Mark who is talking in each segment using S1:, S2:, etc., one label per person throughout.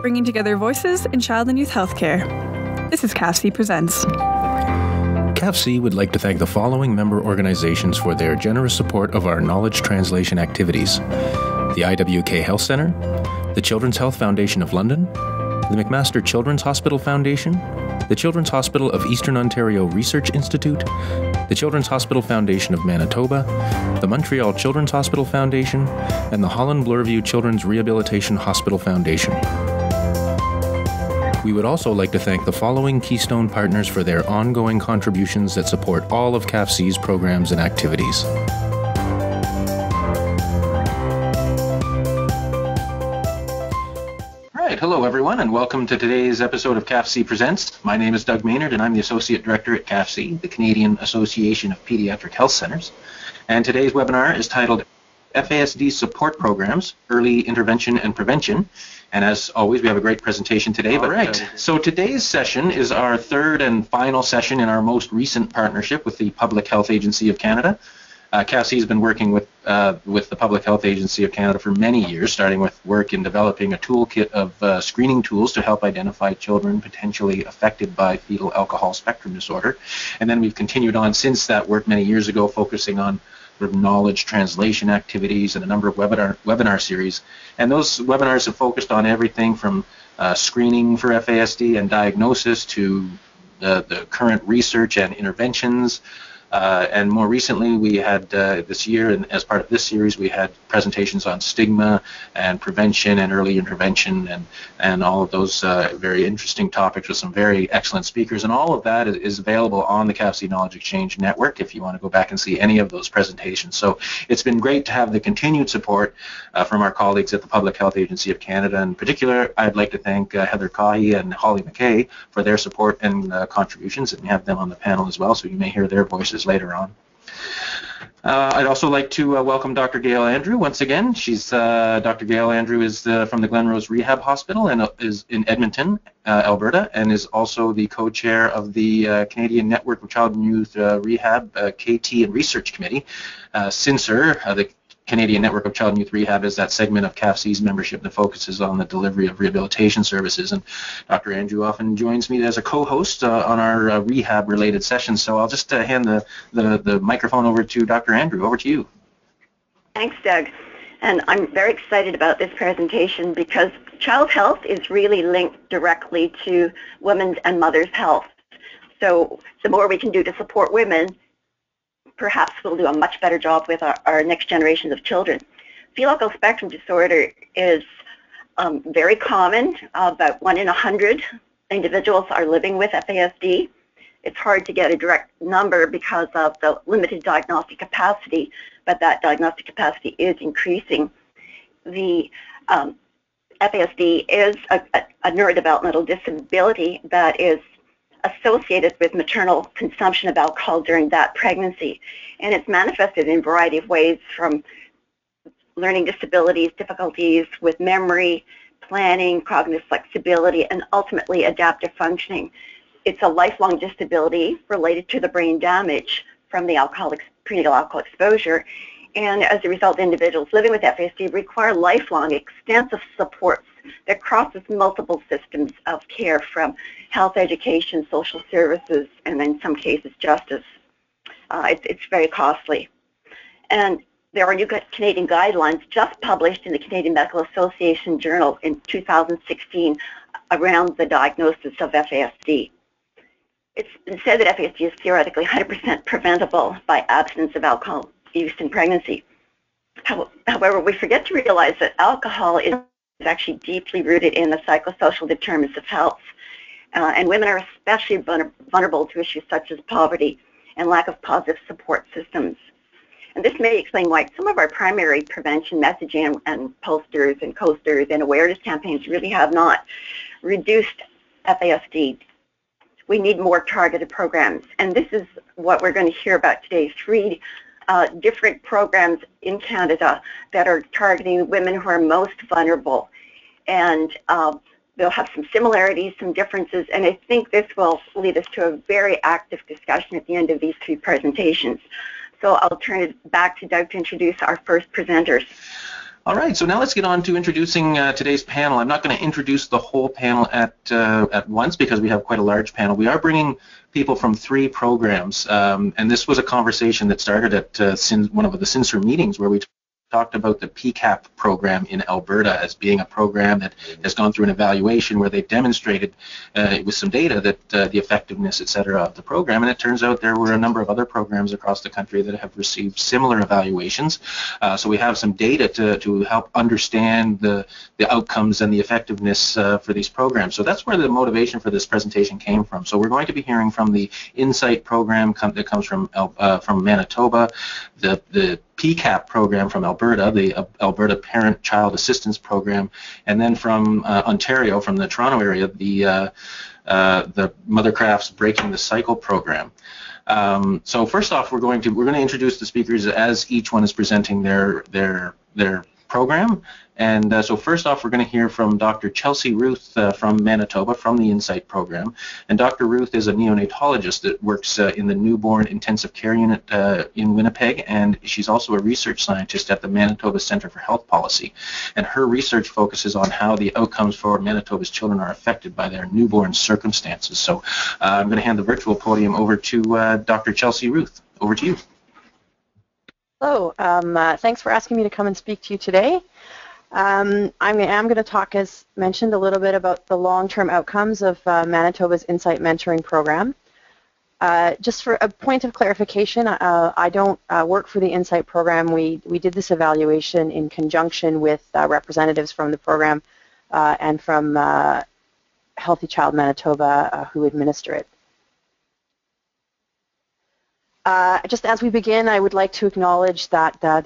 S1: bringing together voices in child and youth healthcare. This is CAFC Presents.
S2: CAFC would like to thank the following member organizations for their generous support of our knowledge translation activities: the IWK Health Centre, the Children's Health Foundation of London, the McMaster Children's Hospital Foundation, the Children's Hospital of Eastern Ontario Research Institute, the Children's Hospital Foundation of Manitoba, the Montreal Children's Hospital Foundation, and the Holland Bloorview Children's Rehabilitation Hospital Foundation. We would also like to thank the following Keystone partners for their ongoing contributions that support all of CAFC's programs and activities.
S3: Hello everyone, and welcome to today's episode of CAFC Presents. My name is Doug Maynard and I'm the Associate Director at CAFC, the Canadian Association of Pediatric Health Centres. And today's webinar is titled FASD Support Programs, Early Intervention and Prevention. And as always, we have a great presentation today. So today's session is our third and final session in our most recent partnership with the Public Health Agency of Canada. CAFC has been working with the Public Health Agency of Canada for many years, starting with work in developing a toolkit of screening tools to help identify children potentially affected by fetal alcohol spectrum disorder. And then we've continued on since that work many years ago, focusing on knowledge translation activities and a number of webinar series. And those webinars have focused on everything from screening for FASD and diagnosis to the current research and interventions. And more recently, we had this year, and as part of this series, we had presentations on stigma and prevention and early intervention and all of those very interesting topics with some very excellent speakers. And all of that is available on the CAFC Knowledge Exchange Network if you want to go back and see any of those presentations. So it's been great to have the continued support from our colleagues at the Public Health Agency of Canada. In particular, I'd like to thank Heather Cahy and Holly McKay for their support and contributions, and we have them on the panel as well, so you may hear their voices later on. I'd also like to welcome Dr. Gail Andrew once again. Dr. Gail Andrew is from the Glenrose Rehab Hospital and is in Edmonton, Alberta, and is also the co-chair of the Canadian Network of Child and Youth Rehab KT and Research Committee. CINSR, the Canadian Network of Child and Youth Rehab, is that segment of CAFC's membership that focuses on the delivery of rehabilitation services. And Dr. Andrew often joins me as a co-host on our rehab-related sessions. So I'll just hand the microphone over to Dr. Andrew. Over to you.
S4: Thanks, Doug. And I'm very excited about this presentation because child health is really linked directly to women's and mothers' health. So the more we can do to support women, perhaps we'll do a much better job with our next generations of children. Fetal alcohol spectrum disorder is very common. About 1 in 100 individuals are living with FASD. It's hard to get a direct number because of the limited diagnostic capacity, but that diagnostic capacity is increasing. The FASD is a neurodevelopmental disability that is associated with maternal consumption of alcohol during that pregnancy. And it's manifested in a variety of ways, from learning disabilities, difficulties with memory, planning, cognitive flexibility, and ultimately adaptive functioning. It's a lifelong disability related to the brain damage from the prenatal alcohol exposure. And as a result, individuals living with FASD require lifelong extensive supports that crosses multiple systems of care, from health, education, social services, and in some cases justice. It's very costly. And there are new Canadian guidelines just published in the Canadian Medical Association Journal in 2016 around the diagnosis of FASD. It's been said that FASD is theoretically 100% preventable by abstinence of alcohol use in pregnancy. However, we forget to realize that alcohol is actually deeply rooted in the psychosocial determinants of health, and women are especially vulnerable to issues such as poverty and lack of positive support systems. And this may explain why some of our primary prevention messaging and posters and coasters and awareness campaigns really have not reduced FASD. We need more targeted programs, and this is what we're going to hear about today: 3 different programs in Canada that are targeting women who are most vulnerable. And they'll have some similarities, some differences, and I think this will lead us to a very active discussion at the end of these 3 presentations. So I'll turn it back to Doug to introduce our first presenters.
S3: All right, so now let's get on to introducing today's panel. I'm not going to introduce the whole panel at once because we have quite a large panel. We are bringing people from 3 programs, and this was a conversation that started at one of the CINSER meetings where we talked about the PCAP program in Alberta as being a program that has gone through an evaluation where they demonstrated with some data that the effectiveness, et cetera, of the program. And it turns out there were a number of other programs across the country that have received similar evaluations. So we have some data to help understand the outcomes and the effectiveness for these programs. So that's where the motivation for this presentation came from. So we're going to be hearing from the Insight program that comes from Manitoba, the PCAP program from Alberta, the Alberta Parent-Child Assistance Program, and then from Ontario, from the Toronto area, the Mothercraft's Breaking the Cycle program. So first off, we're going to introduce the speakers as each one is presenting their program. And so first off, we're going to hear from Dr. Chelsea Ruth from Manitoba, from the Insight program. And Dr. Ruth is a neonatologist that works in the newborn intensive care unit in Winnipeg, and she's also a research scientist at the Manitoba Centre for Health Policy. And her research focuses on how the outcomes for Manitoba's children are affected by their newborn circumstances. So I'm going to hand the virtual podium over to Dr. Chelsea Ruth. Over to you.
S5: Hello. Thanks for asking me to come and speak to you today. I am going to talk, as mentioned, a little bit about the long-term outcomes of Manitoba's Insight Mentoring Program. Just for a point of clarification, I don't work for the Insight Program. We did this evaluation in conjunction with representatives from the program and from Healthy Child Manitoba who administer it. Just as we begin, I would like to acknowledge that the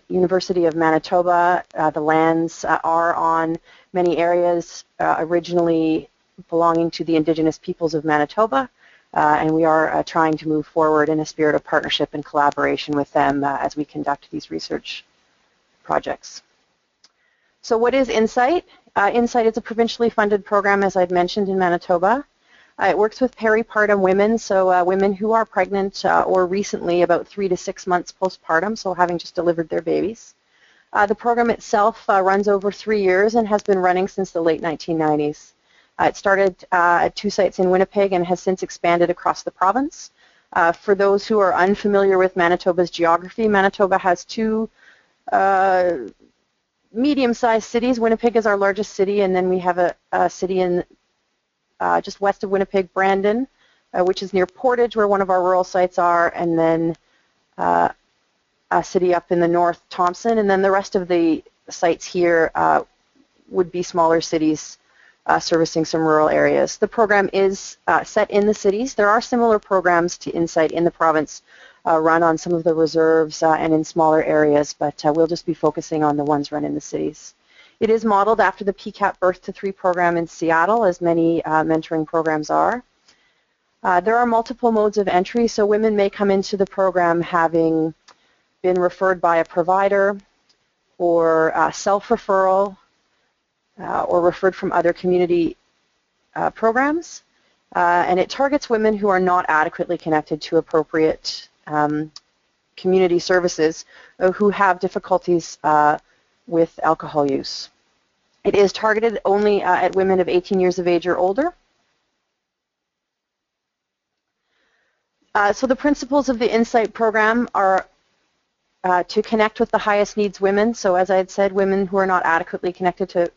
S5: University of Manitoba, the lands are on many areas originally belonging to the Indigenous peoples of Manitoba, and we are trying to move forward in a spirit of partnership and collaboration with them as we conduct these research projects. So what is Insight? Insight is a provincially funded program, as I've mentioned, in Manitoba. It works with peripartum women, so women who are pregnant or recently about 3 to 6 months postpartum, so having just delivered their babies. The program itself runs over 3 years and has been running since the late 1990s. It started at 2 sites in Winnipeg and has since expanded across the province. For those who are unfamiliar with Manitoba's geography, Manitoba has 2 medium-sized cities. Winnipeg is our largest city, and then we have a city in just west of Winnipeg, Brandon, which is near Portage, where one of our rural sites are, and then a city up in the north, Thompson, and then the rest of the sites here would be smaller cities servicing some rural areas. The program is set in the cities. There are similar programs to Insight in the province run on some of the reserves and in smaller areas, but we'll just be focusing on the ones run in the cities. It is modeled after the PCAP Birth to 3 program in Seattle, as many mentoring programs are. There are multiple modes of entry, so women may come into the program having been referred by a provider or self-referral or referred from other community programs. And it targets women who are not adequately connected to appropriate community services who have difficulties with alcohol use. It is targeted only at women of 18 years of age or older. So the principles of the Insight program are to connect with the highest needs women. So as I had said, women who are not adequately connected to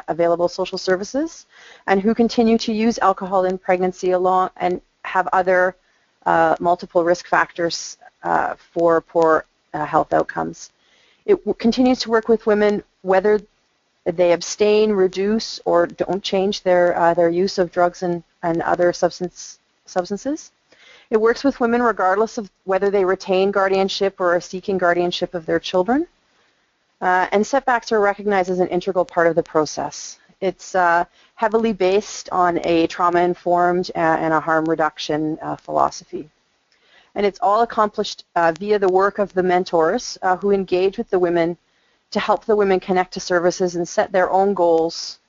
S5: available social services and who continue to use alcohol in pregnancy along and have other multiple risk factors for poor health outcomes. It continues to work with women whether they abstain, reduce, or don't change their use of drugs and other substances. It works with women regardless of whether they retain guardianship or are seeking guardianship of their children. And setbacks are recognized as an integral part of the process. It's heavily based on a trauma-informed and a harm reduction philosophy. And it's all accomplished via the work of the mentors who engage with the women to help the women connect to services and set their own goals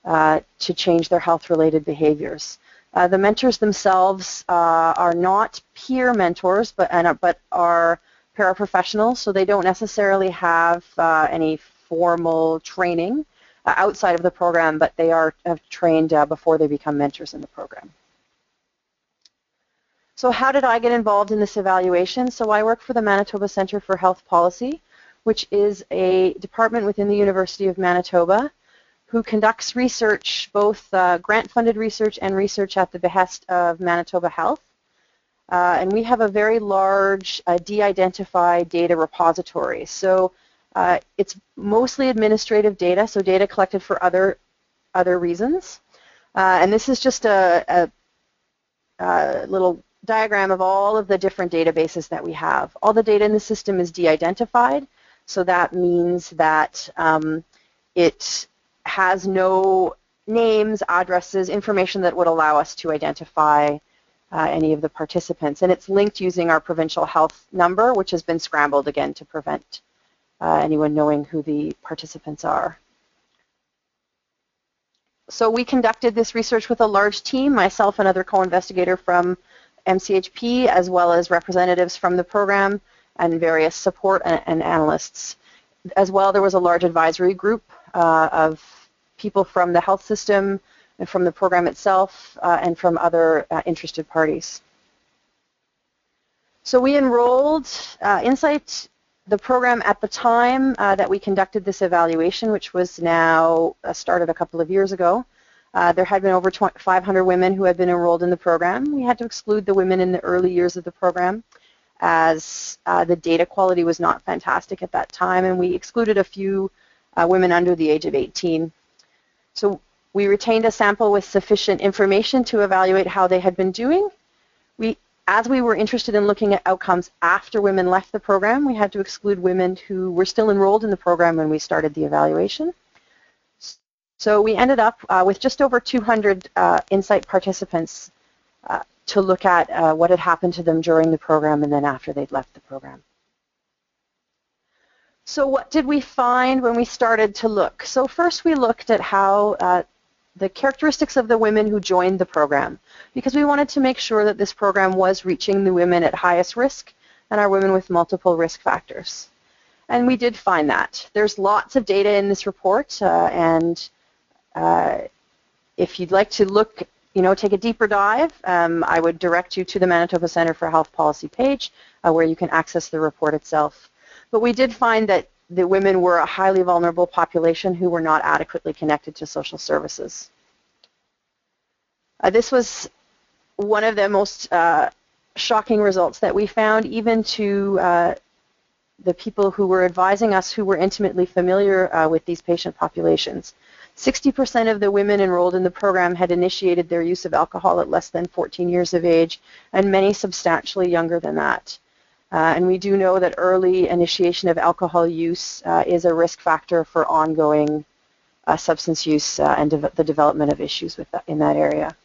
S5: to change their health-related behaviors. The mentors themselves are not peer mentors, but are paraprofessionals, so they don't necessarily have any formal training outside of the program, but they have trained before they become mentors in the program. So how did I get involved in this evaluation? So I work for the Manitoba Centre for Health Policy, which is a department within the University of Manitoba who conducts research, both grant-funded research and research at the behest of Manitoba Health. And we have a very large de-identified data repository. So it's mostly administrative data, so data collected for other reasons. And this is just a little diagram of all of the different databases that we have. All the data in the system is de-identified, so that means that it has no names, addresses, information that would allow us to identify any of the participants. And it's linked using our provincial health number, which has been scrambled again to prevent anyone knowing who the participants are. So we conducted this research with a large team, myself, another co-investigator from MCHP, as well as representatives from the program and various support and analysts. As well, there was a large advisory group of people from the health system and from the program itself and from other interested parties. So we enrolled Insight, the program at the time that we conducted this evaluation, which was now started a couple of years ago. There had been over 500 women who had been enrolled in the program. We had to exclude the women in the early years of the program as the data quality was not fantastic at that time, and we excluded a few women under the age of 18. So we retained a sample with sufficient information to evaluate how they had been doing. As we were interested in looking at outcomes after women left the program, we had to exclude women who were still enrolled in the program when we started the evaluation. So we ended up with just over 200 Insight participants to look at what had happened to them during the program and then after they'd left the program. So what did we find when we started to look? So first we looked at how the characteristics of the women who joined the program, because we wanted to make sure that this program was reaching the women at highest risk and our women with multiple risk factors. And we did find that. There's lots of data in this report, and if you'd like to look, take a deeper dive, I would direct you to the Manitoba Centre for Health Policy page where you can access the report itself. But we did find that the women were a highly vulnerable population who were not adequately connected to social services. This was one of the most shocking results that we found, even to the people who were advising us who were intimately familiar with these patient populations. 60% of the women enrolled in the program had initiated their use of alcohol at less than 14 years of age, and many substantially younger than that. And we do know that early initiation of alcohol use is a risk factor for ongoing substance use and the development of issues in that area.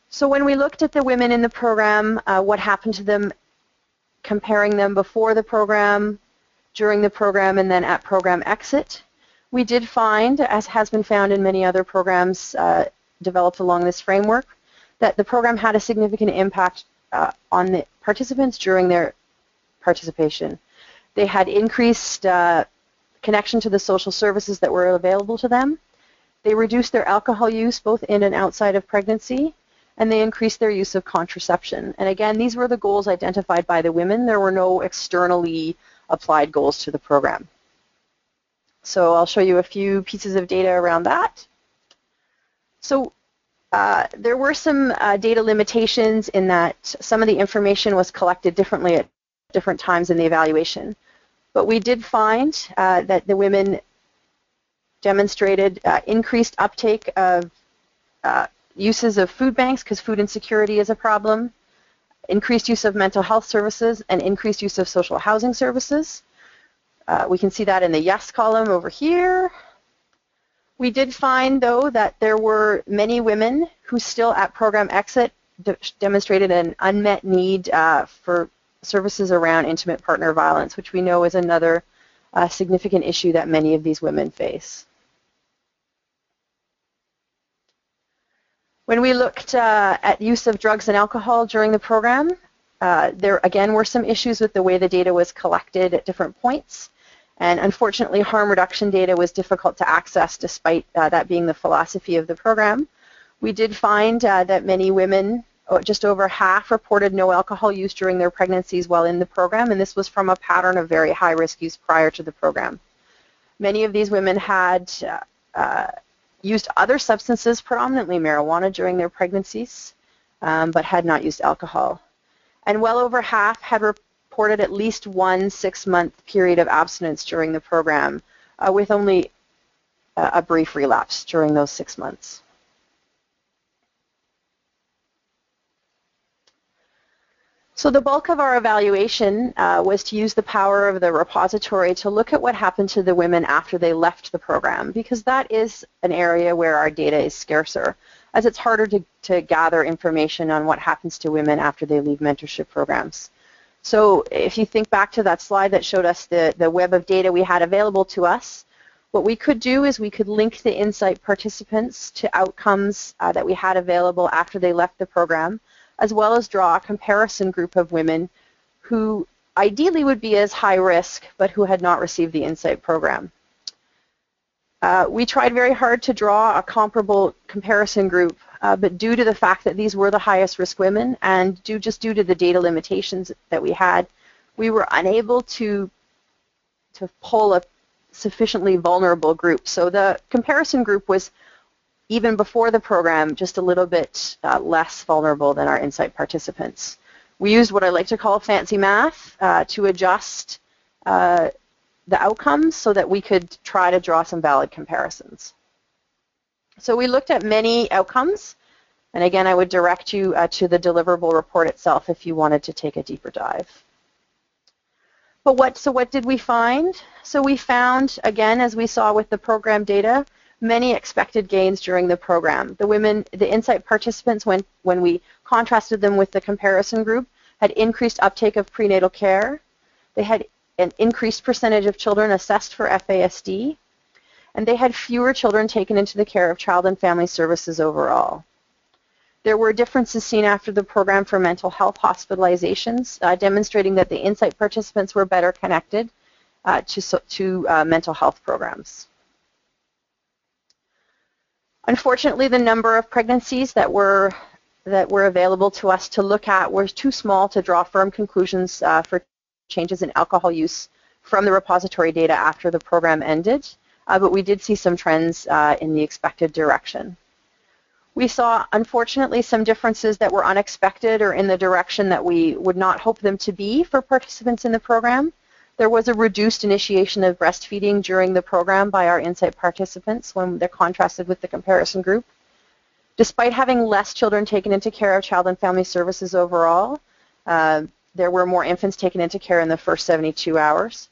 S5: So when we looked at the women in the program, what happened to them, comparing them before the program, during the program, and then at program exit, we did find, as has been found in many other programs developed along this framework, that the program had a significant impact on the participants during their participation. They had increased connection to the social services that were available to them. They reduced their alcohol use both in and outside of pregnancy, and they increased their use of contraception. And again, these were the goals identified by the women. There were no externally applied goals to the program. So I'll show you a few pieces of data around that. So there were some data limitations in that some of the information was collected differently at different times in the evaluation. But we did find that the women demonstrated increased uptake of uses of food banks, because food insecurity is a problem, increased use of mental health services, and increased use of social housing services. We can see that in the yes column over here. We did find, though, that there were many women who still at program exit demonstrated an unmet need for services around intimate partner violence, which we know is another significant issue that many of these women face. When we looked at use of drugs and alcohol during the program, There again were some issues with the way the data was collected at different points, and unfortunately harm reduction data was difficult to access despite that being the philosophy of the program. We did find that many women, just over half, reported no alcohol use during their pregnancies while in the program, and this was from a pattern of very high-risk use prior to the program. Many of these women had used other substances, predominantly marijuana, during their pregnancies, but had not used alcohol. And well over half had reported at least one 6-month period of abstinence during the program, with only a brief relapse during those 6 months. So the bulk of our evaluation was to use the power of the repository to look at what happened to the women after they left the program, because that is an area where our data is scarcer, as it's harder to gather information on what happens to women after they leave mentorship programs. So if you think back to that slide that showed us the web of data we had available to us, what we could do is we could link the Insight participants to outcomes that we had available after they left the program, as well as draw a comparison group of women who ideally would be as high risk, but who had not received the Insight program. We tried very hard to draw a comparable comparison group, but due to the fact that these were the highest risk women and just due to the data limitations that we had, we were unable to pull a sufficiently vulnerable group. So the comparison group was, even before the program, just a little bit less vulnerable than our Insight participants. We used what I like to call fancy math to adjust the outcomes so that we could try to draw some valid comparisons. So we looked at many outcomes, and again I would direct you to the deliverable report itself if you wanted to take a deeper dive. But what did we find? So we found, again, as we saw with the program data, many expected gains during the program. The Insight participants, when we contrasted them with the comparison group, had increased uptake of prenatal care. They had an increased percentage of children assessed for FASD, and they had fewer children taken into the care of Child and Family Services overall. There were differences seen after the program for mental health hospitalizations, demonstrating that the Insight participants were better connected to mental health programs. Unfortunately, the number of pregnancies that were available to us to look at were too small to draw firm conclusions for changes in alcohol use from the repository data after the program ended, but we did see some trends in the expected direction. We saw, unfortunately, some differences that were unexpected or in the direction that we would not hope them to be for participants in the program. There was a reduced initiation of breastfeeding during the program by our Insight participants when they're contrasted with the comparison group. Despite having less children taken into care of Child and Family Services overall, there were more infants taken into care in the first 72 hours,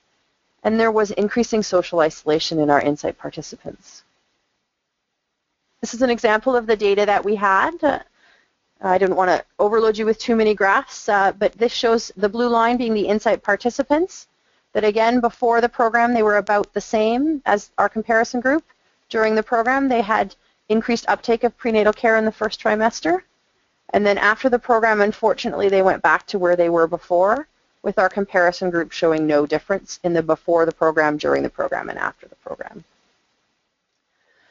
S5: and there was increasing social isolation in our Insight participants. This is an example of the data that we had. I didn't want to overload you with too many graphs, but this shows the blue line being the Insight participants, that again, before the program, they were about the same as our comparison group. During the program, they had increased uptake of prenatal care in the first trimester. And then after the program, unfortunately, they went back to where they were before, with our comparison group showing no difference in the before the program, during the program, and after the program.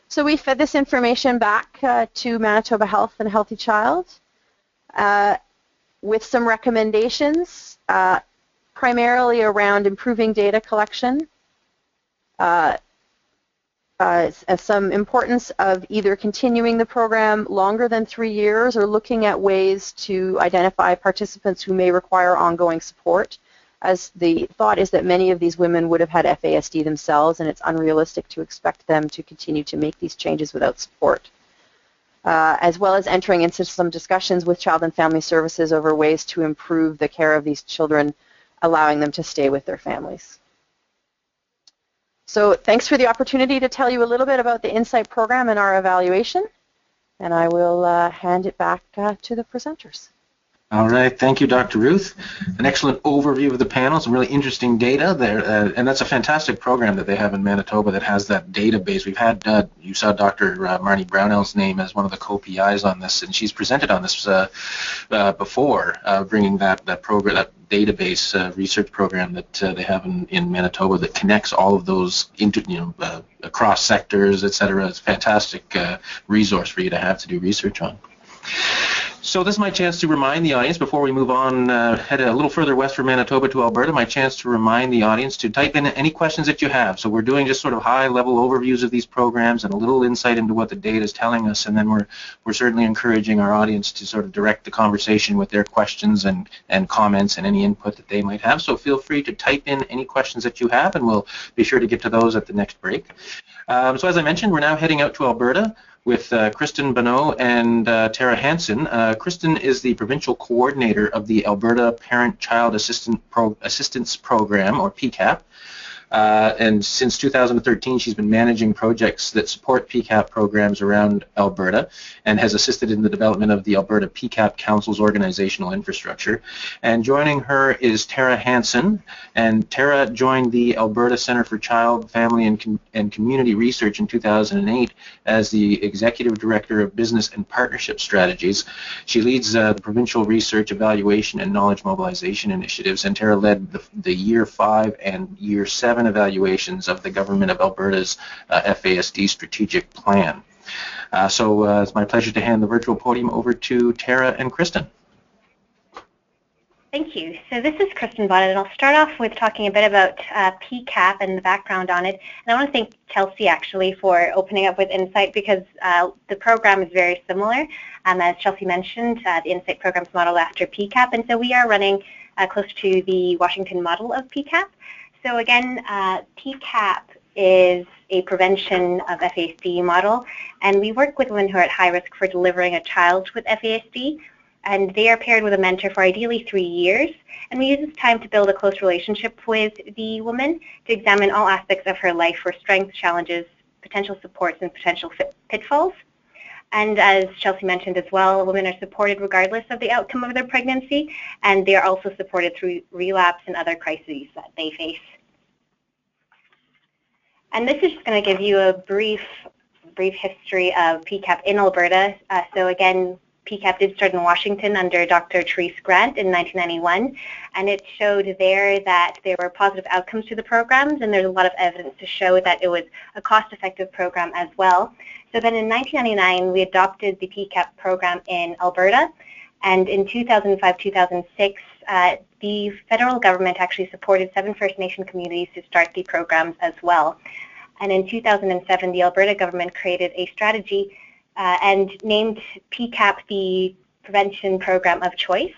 S5: So we fed this information back to Manitoba Health and Healthy Child with some recommendations, primarily around improving data collection, some importance of either continuing the program longer than 3 years or looking at ways to identify participants who may require ongoing support, as the thought is that many of these women would have had FASD themselves, and it's unrealistic to expect them to continue to make these changes without support. As well as entering into some discussions with Child and Family Services over ways to improve the care of these children, allowing them to stay with their families. So thanks for the opportunity to tell you a little bit about the Insight program and our evaluation, and I will hand it back to the presenters.
S3: All right, thank you, Dr. Ruth. An excellent overview of the panel, some really interesting data there, and that's a fantastic program that they have in Manitoba that has that database. We've had, you saw Dr. Marnie Brownell's name as one of the co-PIs on this, and she's presented on this before, bringing that program, that database research program that they have in Manitoba that connects all of those across sectors, et cetera. It's a fantastic resource for you to have to do research on. So this is my chance to remind the audience, before we move on, head a little further west from Manitoba to Alberta, my chance to remind the audience to type in any questions that you have. So we're doing just sort of high-level overviews of these programs and a little insight into what the data is telling us, and then we're certainly encouraging our audience to sort of direct the conversation with their questions and comments and any input that they might have. So feel free to type in any questions that you have, and we'll be sure to get to those at the next break. So as I mentioned, we're now heading out to Alberta with Kristen Bonneau and Tara Hansen. Kristen is the provincial coordinator of the Alberta Parent-Child Assistance Program, or PCAP. And since 2013, she's been managing projects that support PCAP programs around Alberta and has assisted in the development of the Alberta PCAP Council's organizational infrastructure. And joining her is Tara Hansen. And Tara joined the Alberta Centre for Child, Family and Community Research in 2008 as the Executive Director of Business and Partnership Strategies. She leads the provincial research, evaluation, and knowledge mobilization initiatives. And Tara led the Year 5 and Year 7 evaluations of the Government of Alberta's FASD strategic plan. So it's my pleasure to hand the virtual podium over to Tara and Kristen.
S6: Thank you. So this is Kristen Bonnet, and I'll start off with talking a bit about PCAP and the background on it. And I want to thank Chelsea, actually, for opening up with Insight, because the program is very similar. As Chelsea mentioned, the Insight program is modeled after PCAP, and so we are running close to the Washington model of PCAP. So again, PCAP is a prevention of FASD model, and we work with women who are at high risk for delivering a child with FASD, and they are paired with a mentor for ideally 3 years, and we use this time to build a close relationship with the woman to examine all aspects of her life for strengths, challenges, potential supports, and potential pitfalls. And as Chelsea mentioned as well, women are supported regardless of the outcome of their pregnancy, and they are also supported through relapse and other crises that they face. And this is just going to give you a brief history of PCAP in Alberta. So again, PCAP did start in Washington under Dr. Therese Grant in 1991, and it showed there that there were positive outcomes to the programs, and there's a lot of evidence to show that it was a cost-effective program as well. So then in 1999, we adopted the PCAP program in Alberta, and in 2005-2006, the federal government actually supported 7 First Nation communities to start the programs as well. And in 2007, the Alberta government created a strategy and named PCAP the prevention program of choice.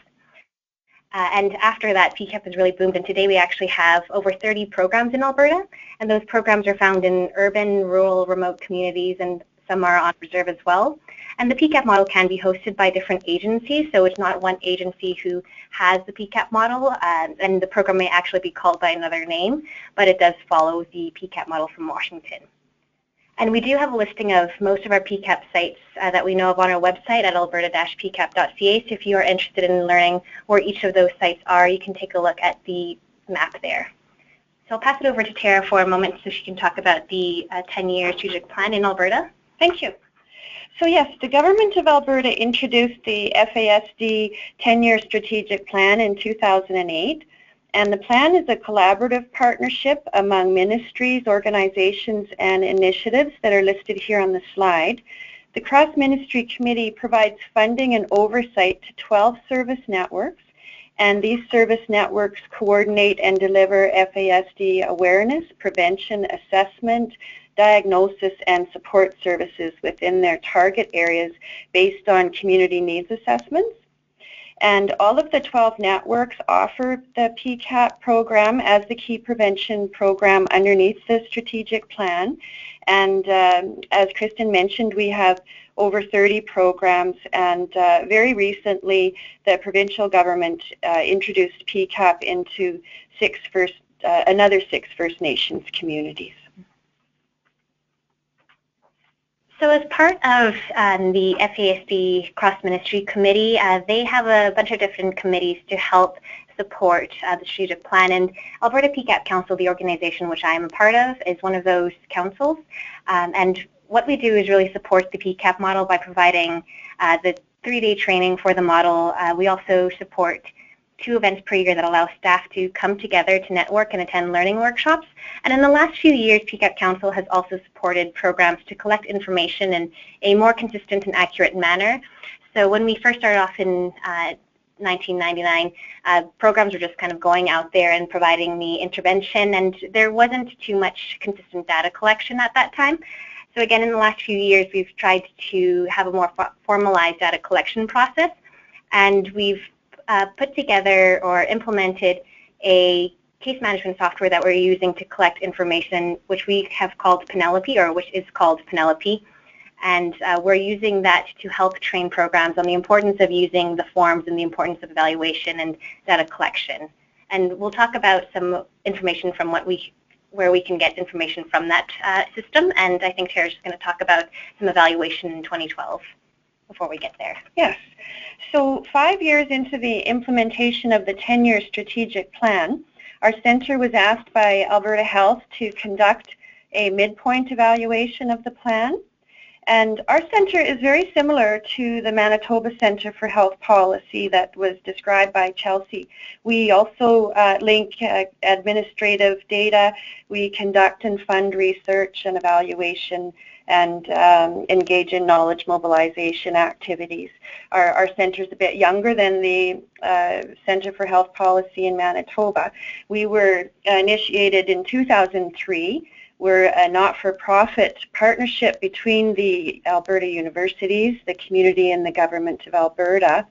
S6: And after that, PCAP has really boomed, and today we actually have over 30 programs in Alberta, and those programs are found in urban, rural, remote communities, and some are on reserve as well. And the PCAP model can be hosted by different agencies, so it's not one agency who has the PCAP model, and the program may actually be called by another name, but it does follow the PCAP model from Washington. And we do have a listing of most of our PCAP sites that we know of on our website at alberta-pcap.ca, so if you are interested in learning where each of those sites are, you can take a look at the map there. So I'll pass it over to Tara for a moment so she can talk about the 10-year strategic plan in Alberta.
S7: Thank you. So yes, the Government of Alberta introduced the FASD 10-year strategic plan in 2008, and the plan is a collaborative partnership among ministries, organizations, and initiatives that are listed here on the slide. The Cross-Ministry Committee provides funding and oversight to 12 service networks, and these service networks coordinate and deliver FASD awareness, prevention, assessment, diagnosis, and support services within their target areas based on community needs assessments. And all of the 12 networks offer the PCAP program as the key prevention program underneath the strategic plan. And as Kristen mentioned, we have over 30 programs, and very recently the provincial government introduced PCAP into another 6 First Nations communities.
S6: So as part of the FASD Cross-Ministry Committee, they have a bunch of different committees to help support the strategic plan, and Alberta PCAP Council, the organization which I am a part of, is one of those councils. And what we do is really support the PCAP model by providing the 3-day training for the model. We also support 2 events per year that allow staff to come together to network and attend learning workshops. And in the last few years, PCAP Council has also supported programs to collect information in a more consistent and accurate manner. So when we first started off in 1999, programs were just kind of going out there and providing the intervention, and there wasn't too much consistent data collection at that time. So again, in the last few years, we've tried to have a more formalized data collection process, and we've put together or implemented a case management software that we're using to collect information, which we have called Penelope, or which is called Penelope. And we're using that to help train programs on the importance of using the forms and the importance of evaluation and data collection. And we'll talk about some information from where we can get information from that system. And I think Tara's going to talk about some evaluation in 2012 before we get there.
S7: Yes. So 5 years into the implementation of the 10-year strategic plan, our center was asked by Alberta Health to conduct a midpoint evaluation of the plan. And our center is very similar to the Manitoba Centre for Health Policy that was described by Chelsea. We also link administrative data. We conduct and fund research and evaluation and engage in knowledge mobilization activities. Our center is a bit younger than the Centre for Health Policy in Manitoba. We were initiated in 2003. We're a not-for-profit partnership between the Alberta universities, the community, and the government of Alberta.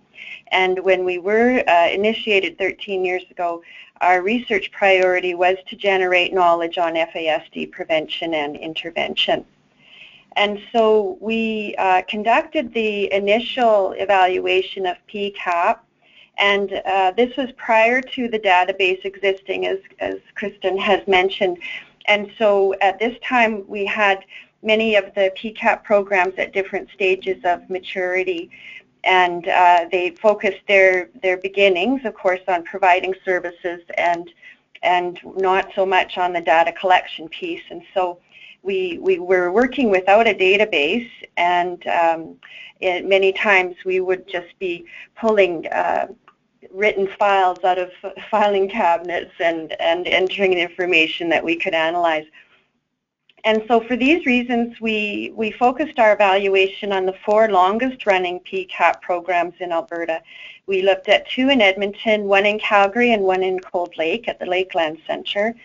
S7: And when we were initiated 13 years ago, our research priority was to generate knowledge on FASD prevention and intervention. And so we conducted the initial evaluation of PCAP, and this was prior to the database existing, as Kristen has mentioned. And so at this time, we had many of the PCAP programs at different stages of maturity, and they focused their beginnings, of course, on providing services and not so much on the data collection piece. And so we were working without a database, and many times we would just be pulling written files out of filing cabinets and entering the information that we could analyze. And so for these reasons, we focused our evaluation on the 4 longest running PCAP programs in Alberta. We looked at 2 in Edmonton, 1 in Calgary, and 1 in Cold Lake at the Lakeland Centre.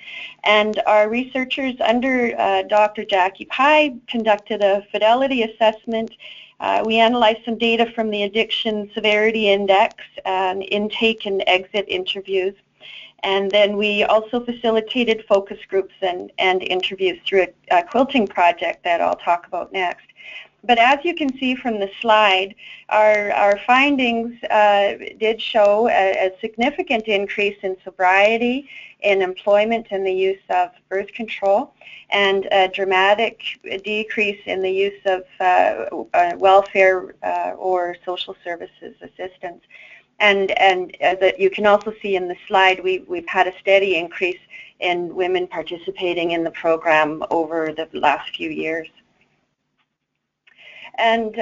S7: And our researchers under Dr. Jackie Pye conducted a fidelity assessment. We analyzed some data from the Addiction Severity Index, intake and exit interviews, and then we also facilitated focus groups and interviews through a quilting project that I'll talk about next. But as you can see from the slide, our findings did show a significant increase in sobriety, in employment, and the use of birth control, and a dramatic decrease in the use of welfare or social services assistance. And as you can also see in the slide, we've had a steady increase in women participating in the program over the last few years. And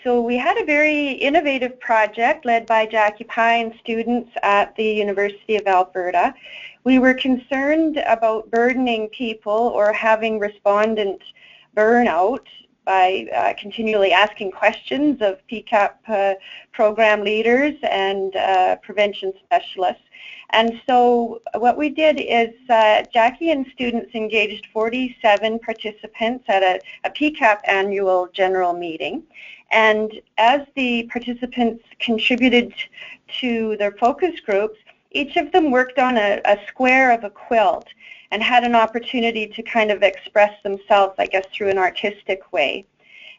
S7: so we had a very innovative project led by Jackie Pye and students at the University of Alberta. We were concerned about burdening people or having respondent burnout by continually asking questions of PCAP program leaders and prevention specialists. And so what we did is Jackie and students engaged 47 participants at a PCAP annual general meeting. And as the participants contributed to their focus groups, each of them worked on a square of a quilt and had an opportunity to kind of express themselves, I guess, through an artistic way.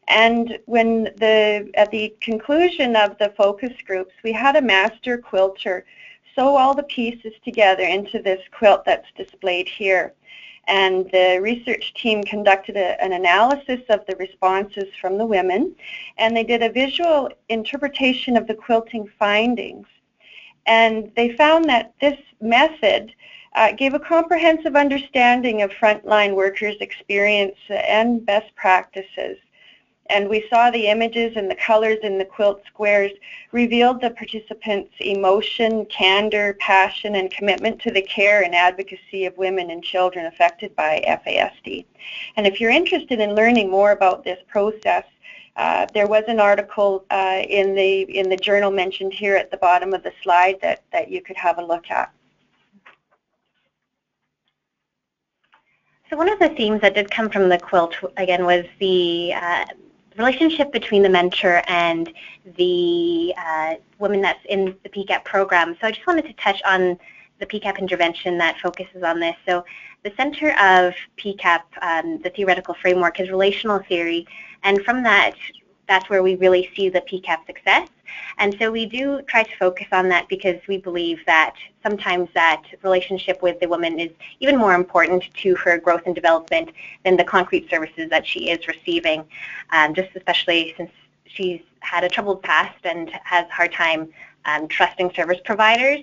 S7: And when at the conclusion of the focus groups, we had a master quilter sew all the pieces together into this quilt that's displayed here. and the research team conducted an analysis of the responses from the women, and they did a visual interpretation of the quilting findings. And they found that this method gave a comprehensive understanding of frontline workers' experience and best practices. And we saw the images and the colors in the quilt squares revealed the participants' emotion, candor, passion, and commitment to the care and advocacy of women and children affected by FASD. And if you're interested in learning more about this process, there was an article in the journal mentioned here at the bottom of the slide that you could have a look at.
S6: So one of the themes that did come from the quilt, again, was the relationship between the mentor and the woman that's in the PCAP program. So I just wanted to touch on the PCAP intervention that focuses on this. So the center of PCAP, the theoretical framework, is relational theory, and from that, that's where we really see the PCAP success. And so we do try to focus on that because we believe that sometimes that relationship with the woman is even more important to her growth and development than the concrete services that she is receiving, just especially since she's had a troubled past and has a hard time trusting service providers.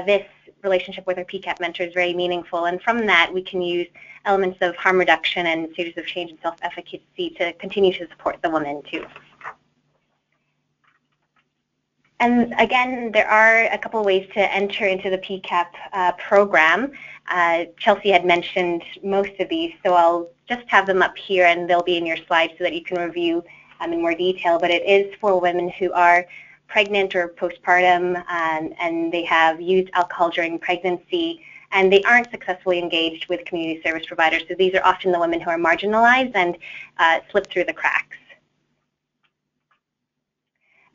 S6: This relationship with her PCAP mentor is very meaningful, and from that we can use elements of harm reduction and stages of change and self-efficacy to continue to support the woman too. And again, there are a couple of ways to enter into the PCAP program. Chelsea had mentioned most of these, so I'll just have them up here and they'll be in your slides so that you can review in more detail. But it is for women who are pregnant or postpartum and they have used alcohol during pregnancy and they aren't successfully engaged with community service providers. So these are often the women who are marginalized and slip through the cracks.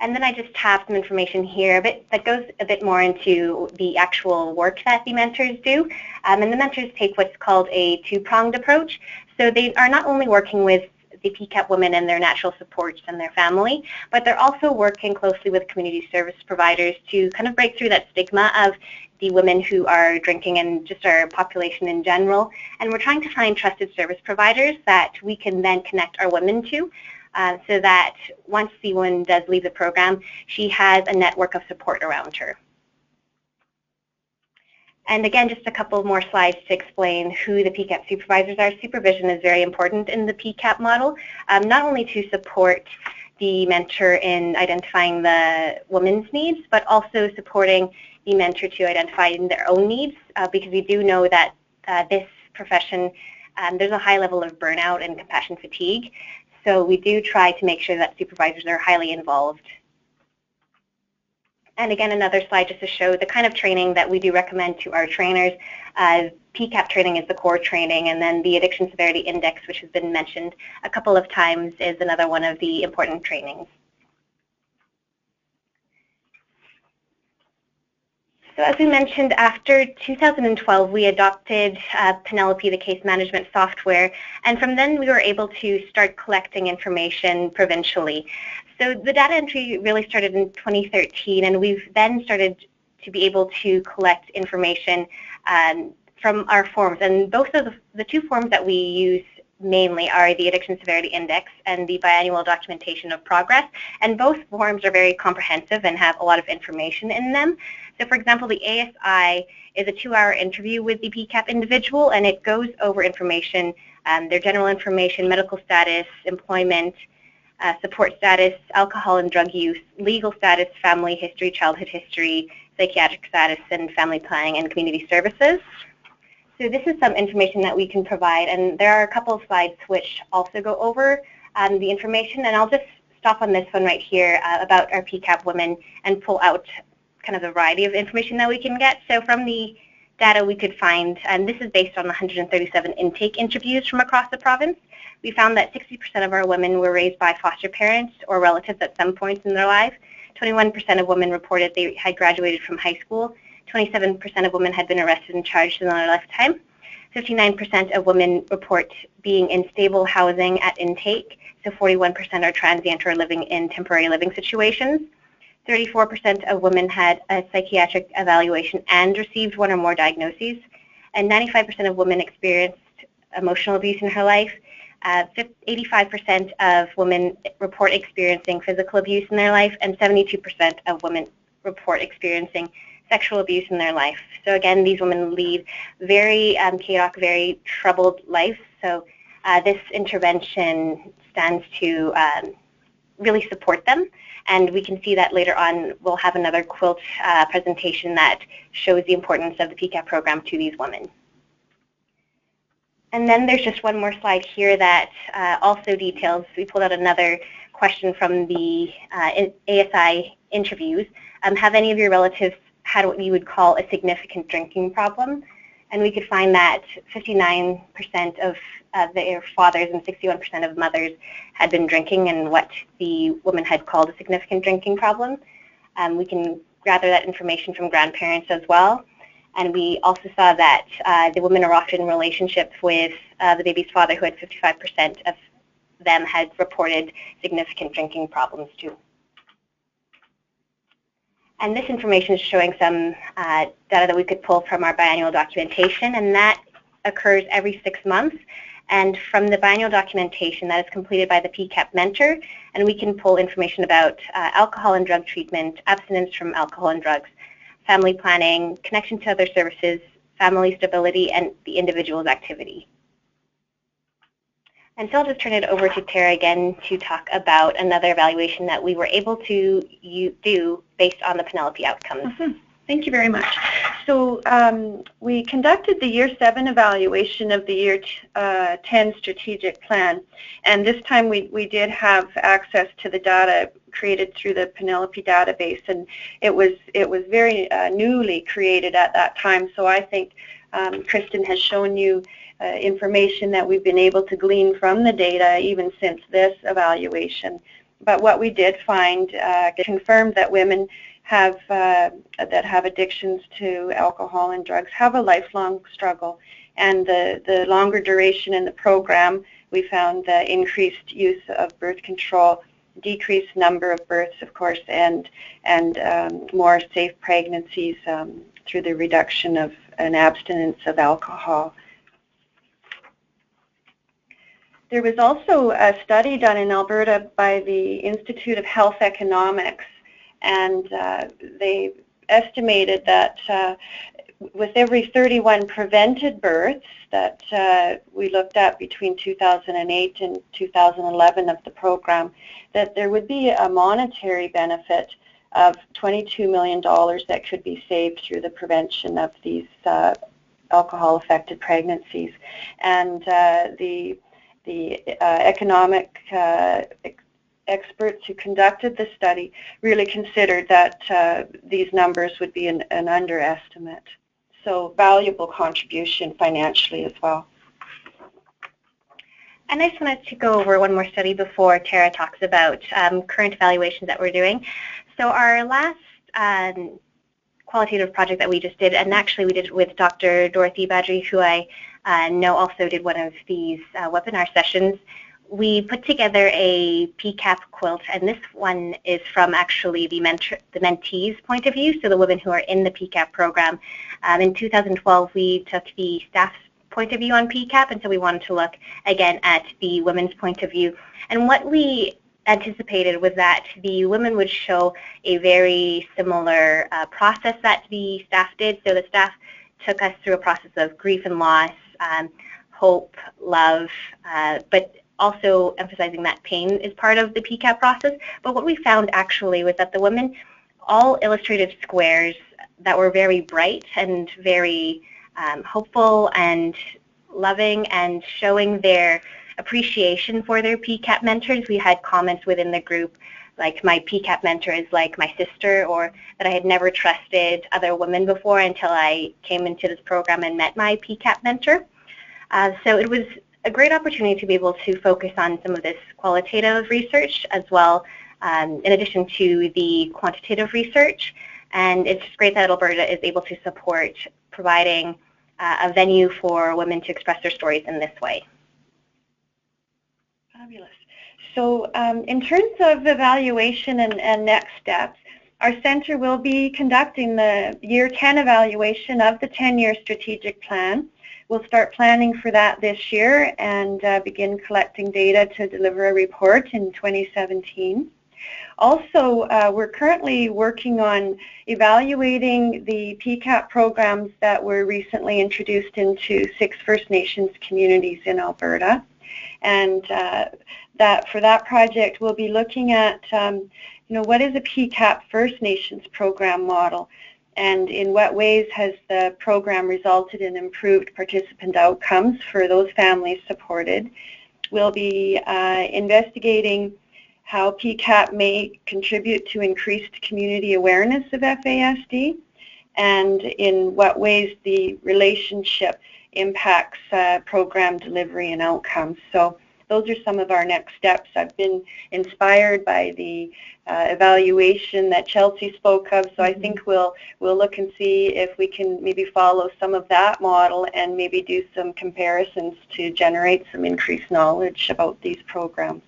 S6: And then I just have some information here that goes a bit more into the actual work that the mentors do. And the mentors take what's called a two-pronged approach. So they are not only working with the PCAP women and their natural supports and their family, but they're also working closely with community service providers to kind of break through that stigma of the women who are drinking and just our population in general. And we're trying to find trusted service providers that we can then connect our women to. So that once the woman does leave the program, she has a network of support around her. And again, just a couple more slides to explain who the PCAP supervisors are. Supervision is very important in the PCAP model, not only to support the mentor in identifying the woman's needs, but also supporting the mentor to identify their own needs, because we do know that this profession, there's a high level of burnout and compassion fatigue. So we do try to make sure that supervisors are highly involved. And again, another slide just to show the kind of training that we do recommend to our trainers. PCAP training is the core training, and then the Addiction Severity Index, which has been mentioned a couple of times, is another one of the important trainings. So as we mentioned, after 2012, we adopted Penelope, the case management software, and from then we were able to start collecting information provincially. So the data entry really started in 2013, and we've then started to be able to collect information from our forms. And both of the two forms that we use mainly are the Addiction Severity Index and the Biannual Documentation of Progress, and both forms are very comprehensive and have a lot of information in them. So for example, the ASI is a 2-hour interview with the PCAP individual, and it goes over information, their general information, medical status, employment, support status, alcohol and drug use, legal status, family history, childhood history, psychiatric status, and family planning and community services. So this is some information that we can provide, and there are a couple of slides which also go over the information, and I'll just stop on this one right here about our PCAP women and pull out kind of a variety of information that we can get. So from the data we could find, and this is based on 137 intake interviews from across the province, we found that 60% of our women were raised by foster parents or relatives at some points in their life. 21% of women reported they had graduated from high school. 27% of women had been arrested and charged in their lifetime. 59% of women report being in stable housing at intake. So 41% are transient or living in temporary living situations. 34% of women had a psychiatric evaluation and received one or more diagnoses. And 95% of women experienced emotional abuse in her life. 85% of women report experiencing physical abuse in their life, and 72% of women report experiencing sexual abuse in their life. So again, these women lead very chaotic, very troubled lives. So this intervention stands to really support them. And we can see that later on we'll have another Quilt presentation that shows the importance of the PCAP program to these women. And then there's just one more slide here that also details, we pulled out another question from the ASI interviews. Have any of your relatives had what you would call a significant drinking problem? And we could find that 59% of their fathers and 61% of mothers had been drinking and what the woman had called a significant drinking problem. We can gather that information from grandparents as well. And we also saw that the women are often in relationships with the baby's father, who had 55% of them had reported significant drinking problems too. And this information is showing some data that we could pull from our biannual documentation, and that occurs every 6 months. And from the biannual documentation, that is completed by the PCAP mentor, and we can pull information about alcohol and drug treatment, abstinence from alcohol and drugs, family planning, connection to other services, family stability, and the individual's activity. And so I'll just turn it over to Tara again to talk about another evaluation that we were able to do based on the Penelope outcomes.
S7: Thank you very much. So we conducted the Year 7 evaluation of the Year 10 strategic plan, and this time we did have access to the data created through the Penelope database, and it was very newly created at that time. So I think Kristen has shown you information that we've been able to glean from the data even since this evaluation. But what we did find confirmed that women that have addictions to alcohol and drugs have a lifelong struggle, and the longer duration in the program, we found the increased use of birth control, decreased number of births, of course, and more safe pregnancies through the reduction of an abstinence of alcohol. There was also a study done in Alberta by the Institute of Health Economics, and they estimated that with every 31 prevented births that we looked at between 2008 and 2011 of the program, that there would be a monetary benefit of $22 million that could be saved through the prevention of these alcohol-affected pregnancies. And the economic experts who conducted the study really considered that these numbers would be an underestimate. So valuable contribution financially as well.
S6: And I just wanted to go over one more study before Tara talks about current evaluations that we're doing. So our last qualitative project that we just did, and actually we did it with Dr. Dorothy Badri, who I know also did one of these webinar sessions. We put together a PCAP quilt, and this one is from actually the mentees' point of view, so the women who are in the PCAP program. In 2012, we took the staff's point of view on PCAP, and so we wanted to look again at the women's point of view. And what we anticipated was that the women would show a very similar process that the staff did. So the staff took us through a process of grief and loss, hope, love, but also emphasizing that pain is part of the PCAP process. But what we found actually was that the women all illustrated squares that were very bright and very hopeful and loving and showing their appreciation for their PCAP mentors. We had comments within the group like, my PCAP mentor is like my sister, or that I had never trusted other women before until I came into this program and met my PCAP mentor. So it was a great opportunity to be able to focus on some of this qualitative research as well, in addition to the quantitative research. And it's just great that Alberta is able to support providing a venue for women to express their stories in this way.
S7: Fabulous. So in terms of evaluation and next steps, our center will be conducting the Year 10 evaluation of the 10-year strategic plan. we'll start planning for that this year and begin collecting data to deliver a report in 2017. Also, we're currently working on evaluating the PCAP programs that were recently introduced into 6 First Nations communities in Alberta. And for that project, we'll be looking at, what is a PCAP First Nations program model, and in what ways has the program resulted in improved participant outcomes for those families supported. We'll be investigating how PCAP may contribute to increased community awareness of FASD, and in what ways the relationship impacts program delivery and outcomes. So those are some of our next steps. I've been inspired by the evaluation that Chelsea spoke of, so I think we'll look and see if we can maybe follow some of that model and maybe do some comparisons to generate some increased knowledge about these programs.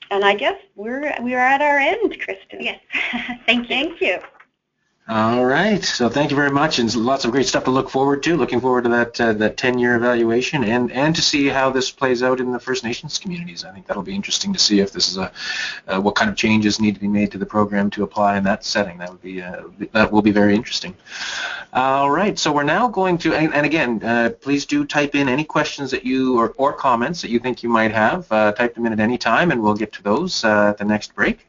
S7: And I guess we are at our end, Kristen.
S6: Yes, thank you.
S7: Thank you.
S3: All right, so thank you very much, and lots of great stuff to look forward to. Looking forward to that 10-year evaluation, and to see how this plays out in the First Nations communities. I think that'll be interesting to see if this is what kind of changes need to be made to the program to apply in that setting. That will be very interesting. All right, so we're now going to, and again, please do type in any questions that you or comments that you think you might have. Type them in at any time, and we'll get to those at the next break.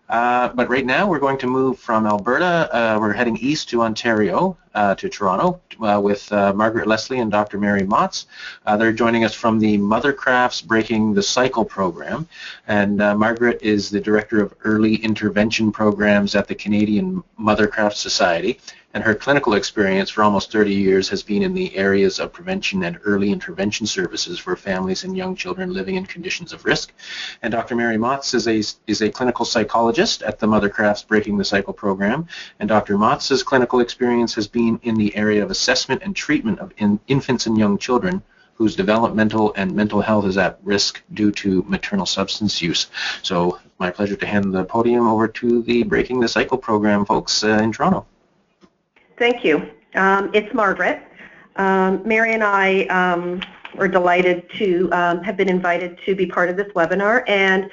S3: But right now we're going to move from Alberta, we're heading east to Ontario, to Toronto, with Margaret Leslie and Dr. Mary Motts. They're joining us from the Mothercraft's Breaking the Cycle program, and Margaret is the Director of Early Intervention Programs at the Canadian Mothercraft Society, and her clinical experience for almost 30 years has been in the areas of prevention and early intervention services for families and young children living in conditions of risk. And Dr. Mary Motts is a clinical psychologist at the Mothercraft's Breaking the Cycle program, and Dr. Motts' clinical experience has been in the area of assessment and treatment of infants and young children whose developmental and mental health is at risk due to maternal substance use. So my pleasure to hand the podium over to the Breaking the Cycle program folks in Toronto.
S8: Thank you. It's Margaret. Mary and I were delighted to have been invited to be part of this webinar and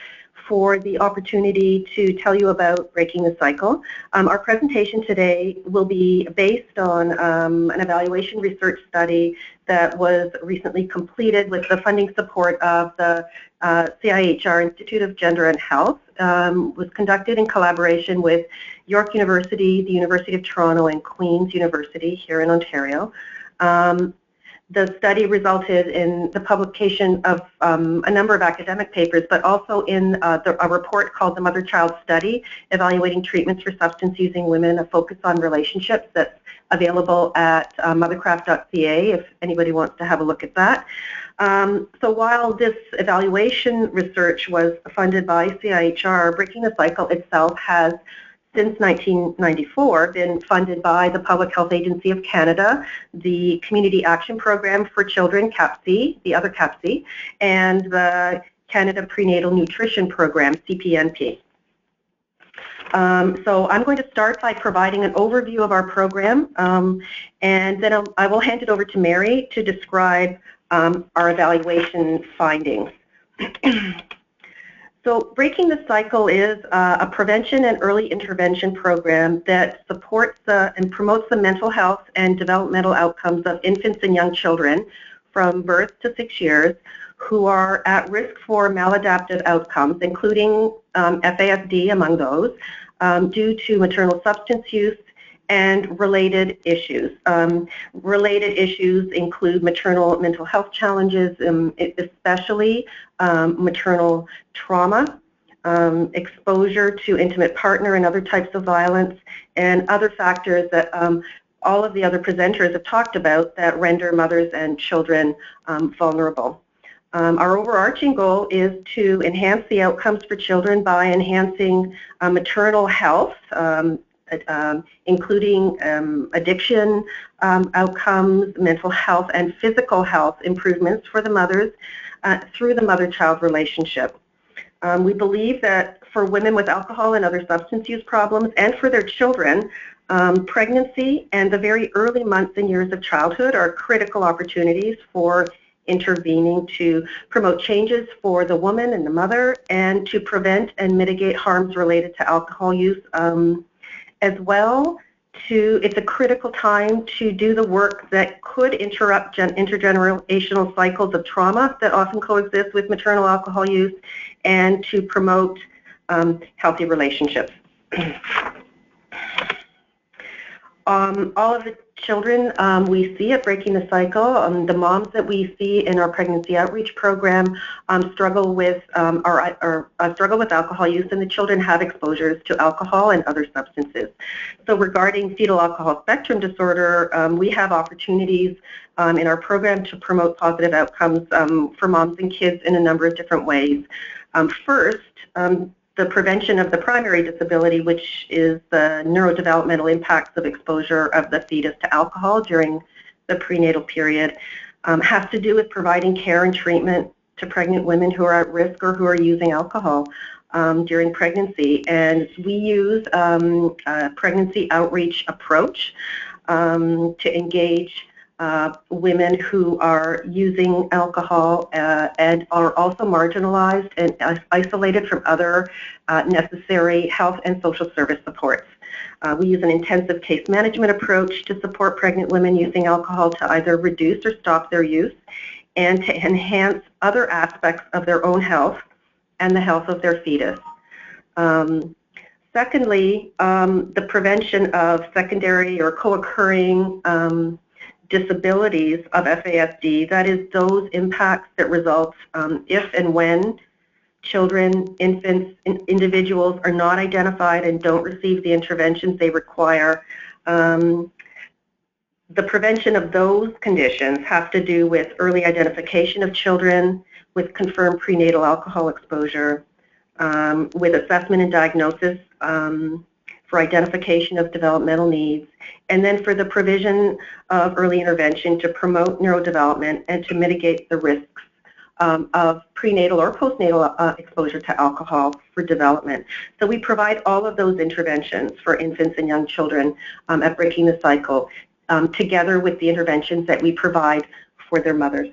S8: for the opportunity to tell you about Breaking the Cycle. Our presentation today will be based on an evaluation research study that was recently completed with the funding support of the CIHR Institute of Gender and Health. Was conducted in collaboration with York University, the University of Toronto, and Queen's University here in Ontario. The study resulted in the publication of a number of academic papers, but also in a report called the Mother-Child Study, Evaluating Treatments for Substance-Using Women, a Focus on Relationships, that's available at mothercraft.ca if anybody wants to have a look at that. So while this evaluation research was funded by CIHR, Breaking the Cycle itself has since 1994 been funded by the Public Health Agency of Canada, the Community Action Program for Children, CAPC, the other CAPC, and the Canada Prenatal Nutrition Program, CPNP. So I'm going to start by providing an overview of our program, and then I will hand it over to Mary to describe our evaluation findings. So Breaking the Cycle is a prevention and early intervention program that supports and promotes the mental health and developmental outcomes of infants and young children from birth to 6 years who are at risk for maladaptive outcomes, including FASD among those, due to maternal substance use and related issues. Related issues include maternal mental health challenges, especially maternal trauma, exposure to intimate partner and other types of violence, and other factors that all of the other presenters have talked about that render mothers and children vulnerable. Our overarching goal is to enhance the outcomes for children by enhancing maternal health, including addiction outcomes, mental health, and physical health improvements for the mothers through the mother-child relationship. We believe that for women with alcohol and other substance use problems and for their children, Pregnancy and the very early months and years of childhood are critical opportunities for intervening to promote changes for the woman and the mother, and to prevent and mitigate harms related to alcohol use as well. It's a critical time to do the work that could interrupt intergenerational cycles of trauma that often coexist with maternal alcohol use, and to promote healthy relationships. All of the children we see at Breaking the Cycle, the moms that we see in our pregnancy outreach program struggle with alcohol use, and the children have exposures to alcohol and other substances. So regarding fetal alcohol spectrum disorder, we have opportunities in our program to promote positive outcomes for moms and kids in a number of different ways. First, the prevention of the primary disability, which is the neurodevelopmental impacts of exposure of the fetus to alcohol during the prenatal period, has to do with providing care and treatment to pregnant women who are at risk or who are using alcohol during pregnancy. And we use a pregnancy outreach approach to engage women who are using alcohol and are also marginalized and isolated from other necessary health and social service supports. We use an intensive case management approach to support pregnant women using alcohol to either reduce or stop their use, and to enhance other aspects of their own health and the health of their fetus. Secondly, the prevention of secondary or co-occurring disabilities of FASD, that is those impacts that result if and when children, infants, individuals are not identified and don't receive the interventions they require. The prevention of those conditions have to do with early identification of children with confirmed prenatal alcohol exposure, with assessment and diagnosis for identification of developmental needs, and then for the provision of early intervention to promote neurodevelopment and to mitigate the risks of prenatal or postnatal exposure to alcohol for development. So we provide all of those interventions for infants and young children at Breaking the Cycle, together with the interventions that we provide for their mothers.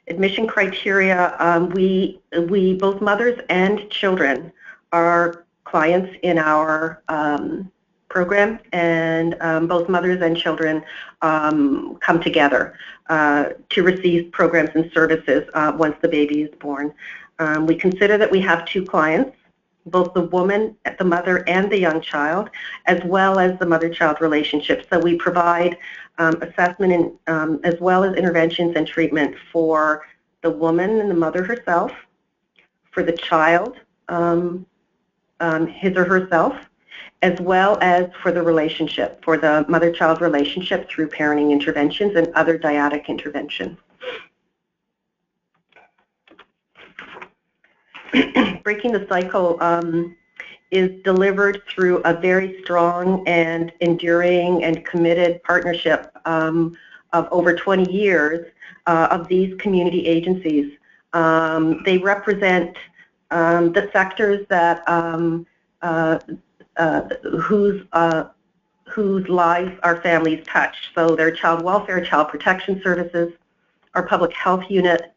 S8: Admission criteria, both mothers and children are clients in our program, and both mothers and children come together to receive programs and services once the baby is born. We consider that we have two clients, both the woman, the mother, and the young child, as well as the mother-child relationship. So we provide assessment and as well as interventions and treatment for the woman and the mother herself, for the child, his or herself, as well as for the relationship, for the mother-child relationship through parenting interventions and other dyadic interventions. Breaking the Cycle is delivered through a very strong and enduring and committed partnership of over 20 years of these community agencies. They represent the sectors that whose lives our families touch. So their child welfare, child protection services, our public health unit,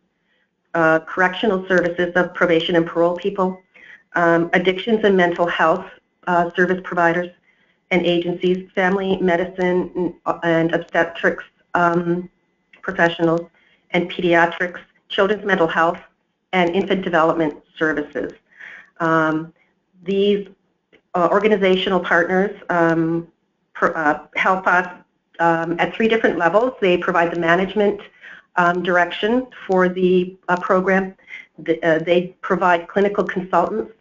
S8: correctional services of probation and parole people, addictions and mental health service providers and agencies, family medicine and obstetrics professionals, and pediatrics, children's mental health, and infant development services. These organizational partners help us at three different levels. They provide the management direction for the program. They provide clinical consultants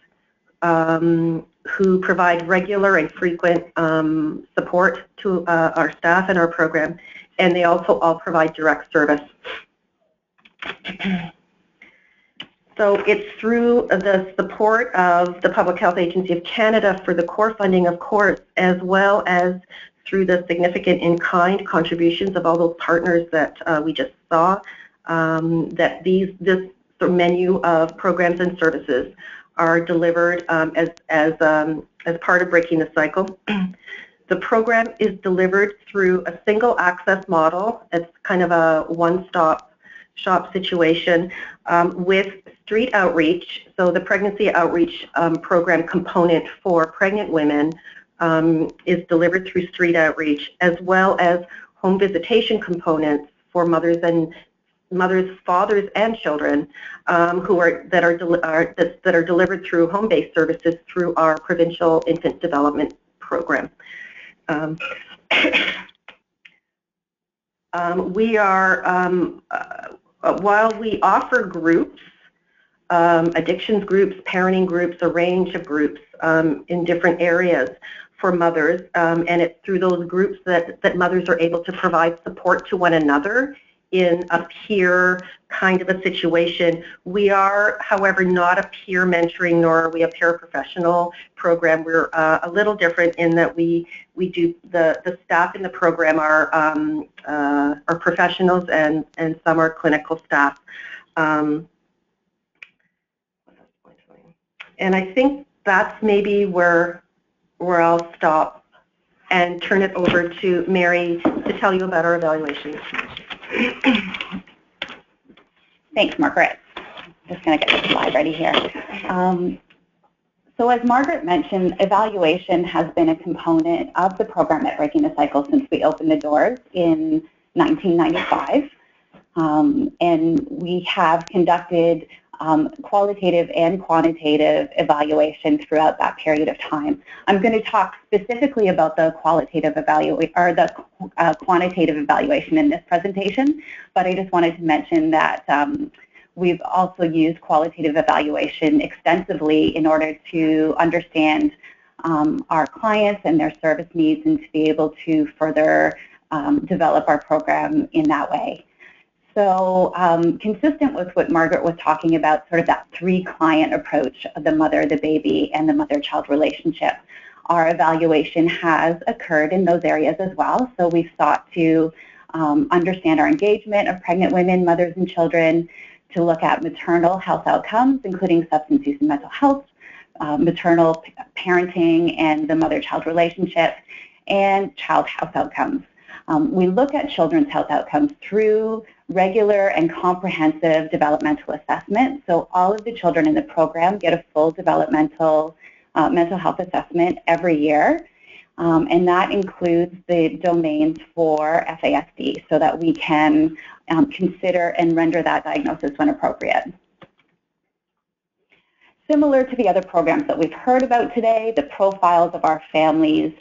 S8: who provide regular and frequent support to our staff and our program, and they also all provide direct service. So it's through the support of the Public Health Agency of Canada for the core funding, of course, as well as through the significant in-kind contributions of all those partners that we just saw, that this menu of programs and services are delivered as part of Breaking the Cycle. The program is delivered through a single access model. It's kind of a one-stop shop situation with street outreach. So the pregnancy outreach program component for pregnant women is delivered through street outreach, as well as home visitation components for mothers, fathers, and children that are delivered through home-based services through our provincial infant development program. We are, while we offer groups, addictions groups, parenting groups, a range of groups in different areas for mothers, and it's through those groups that mothers are able to provide support to one another in a peer kind of a situation. We are, however, not a peer mentoring, nor are we a paraprofessional program. We're a little different in that we do, the staff in the program are professionals and some are clinical staff. And I think that's maybe where I'll stop and turn it over to Mary to tell you about our evaluation.
S9: Thanks, Margaret. Just going to get the slide ready here. So as Margaret mentioned, evaluation has been a component of the program at Breaking the Cycle since we opened the doors in 1995. And we have conducted qualitative and quantitative evaluation throughout that period of time. I'm going to talk specifically about the qualitative evaluation or the quantitative evaluation in this presentation, but I just wanted to mention that we've also used qualitative evaluation extensively in order to understand our clients and their service needs and to be able to further develop our program in that way. So consistent with what Margaret was talking about, sort of that three-client approach of the mother, the baby, and the mother-child relationship, our evaluation has occurred in those areas as well. So we've sought to understand our engagement of pregnant women, mothers, and children, to look at maternal health outcomes, including substance use and mental health, maternal parenting and the mother-child relationship, and child health outcomes. We look at children's health outcomes through regular and comprehensive developmental assessment. So all of the children in the program get a full developmental mental health assessment every year. And that includes the domains for FASD so that we can consider and render that diagnosis when appropriate. Similar to the other programs that we've heard about today, the profiles of our families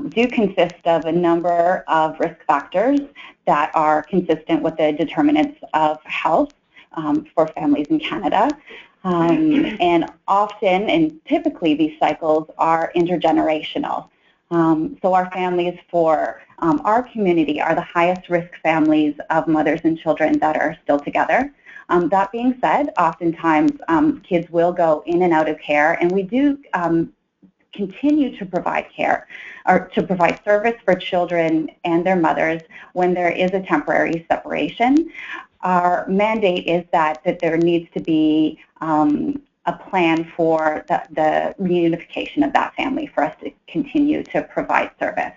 S9: do consist of a number of risk factors that are consistent with the determinants of health for families in Canada. And often and typically these cycles are intergenerational. So our families for our community are the highest risk families of mothers and children that are still together. That being said, oftentimes kids will go in and out of care, and we do continue to provide care or to provide service for children and their mothers when there is a temporary separation. Our mandate is that there needs to be a plan for the reunification of that family for us to continue to provide service.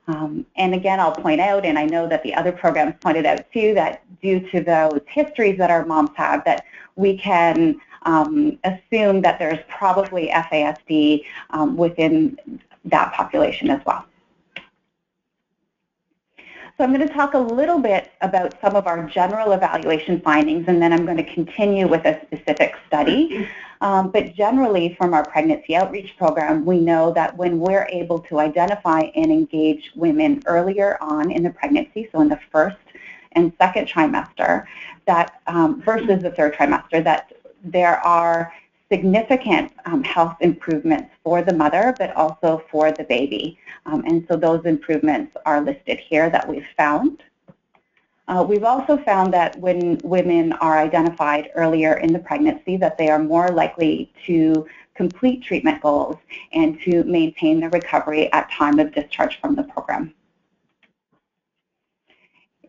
S9: And again, I'll point out, and I know that the other programs pointed out too, that due to those histories that our moms have, that we can assume that there's probably FASD within that population as well. So I'm going to talk a little bit about some of our general evaluation findings, and then I'm going to continue with a specific study. But generally, from our pregnancy outreach program, we know that when we're able to identify and engage women earlier on in the pregnancy, so in the first and second trimester, that versus the third trimester, that there are significant health improvements for the mother, but also for the baby. And so those improvements are listed here that we've found. We've also found that when women are identified earlier in the pregnancy, that they are more likely to complete treatment goals and to maintain their recovery at time of discharge from the program.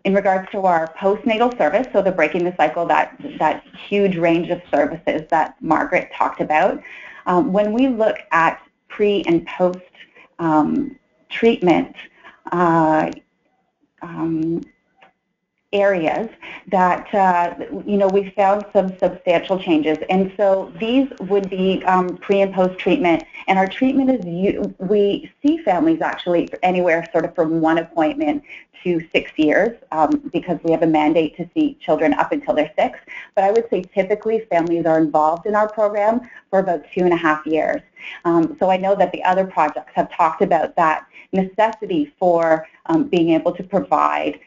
S9: In regards to our postnatal service, so the Breaking the Cycle, that huge range of services that Margaret talked about, when we look at pre and post treatment areas, that we found some substantial changes, and so these would be pre and post treatment. And our treatment is, we see families actually anywhere sort of from 1 appointment to 6 years, because we have a mandate to see children up until they're 6. But I would say typically families are involved in our program for about 2.5 years. So I know that the other projects have talked about that necessity for being able to provide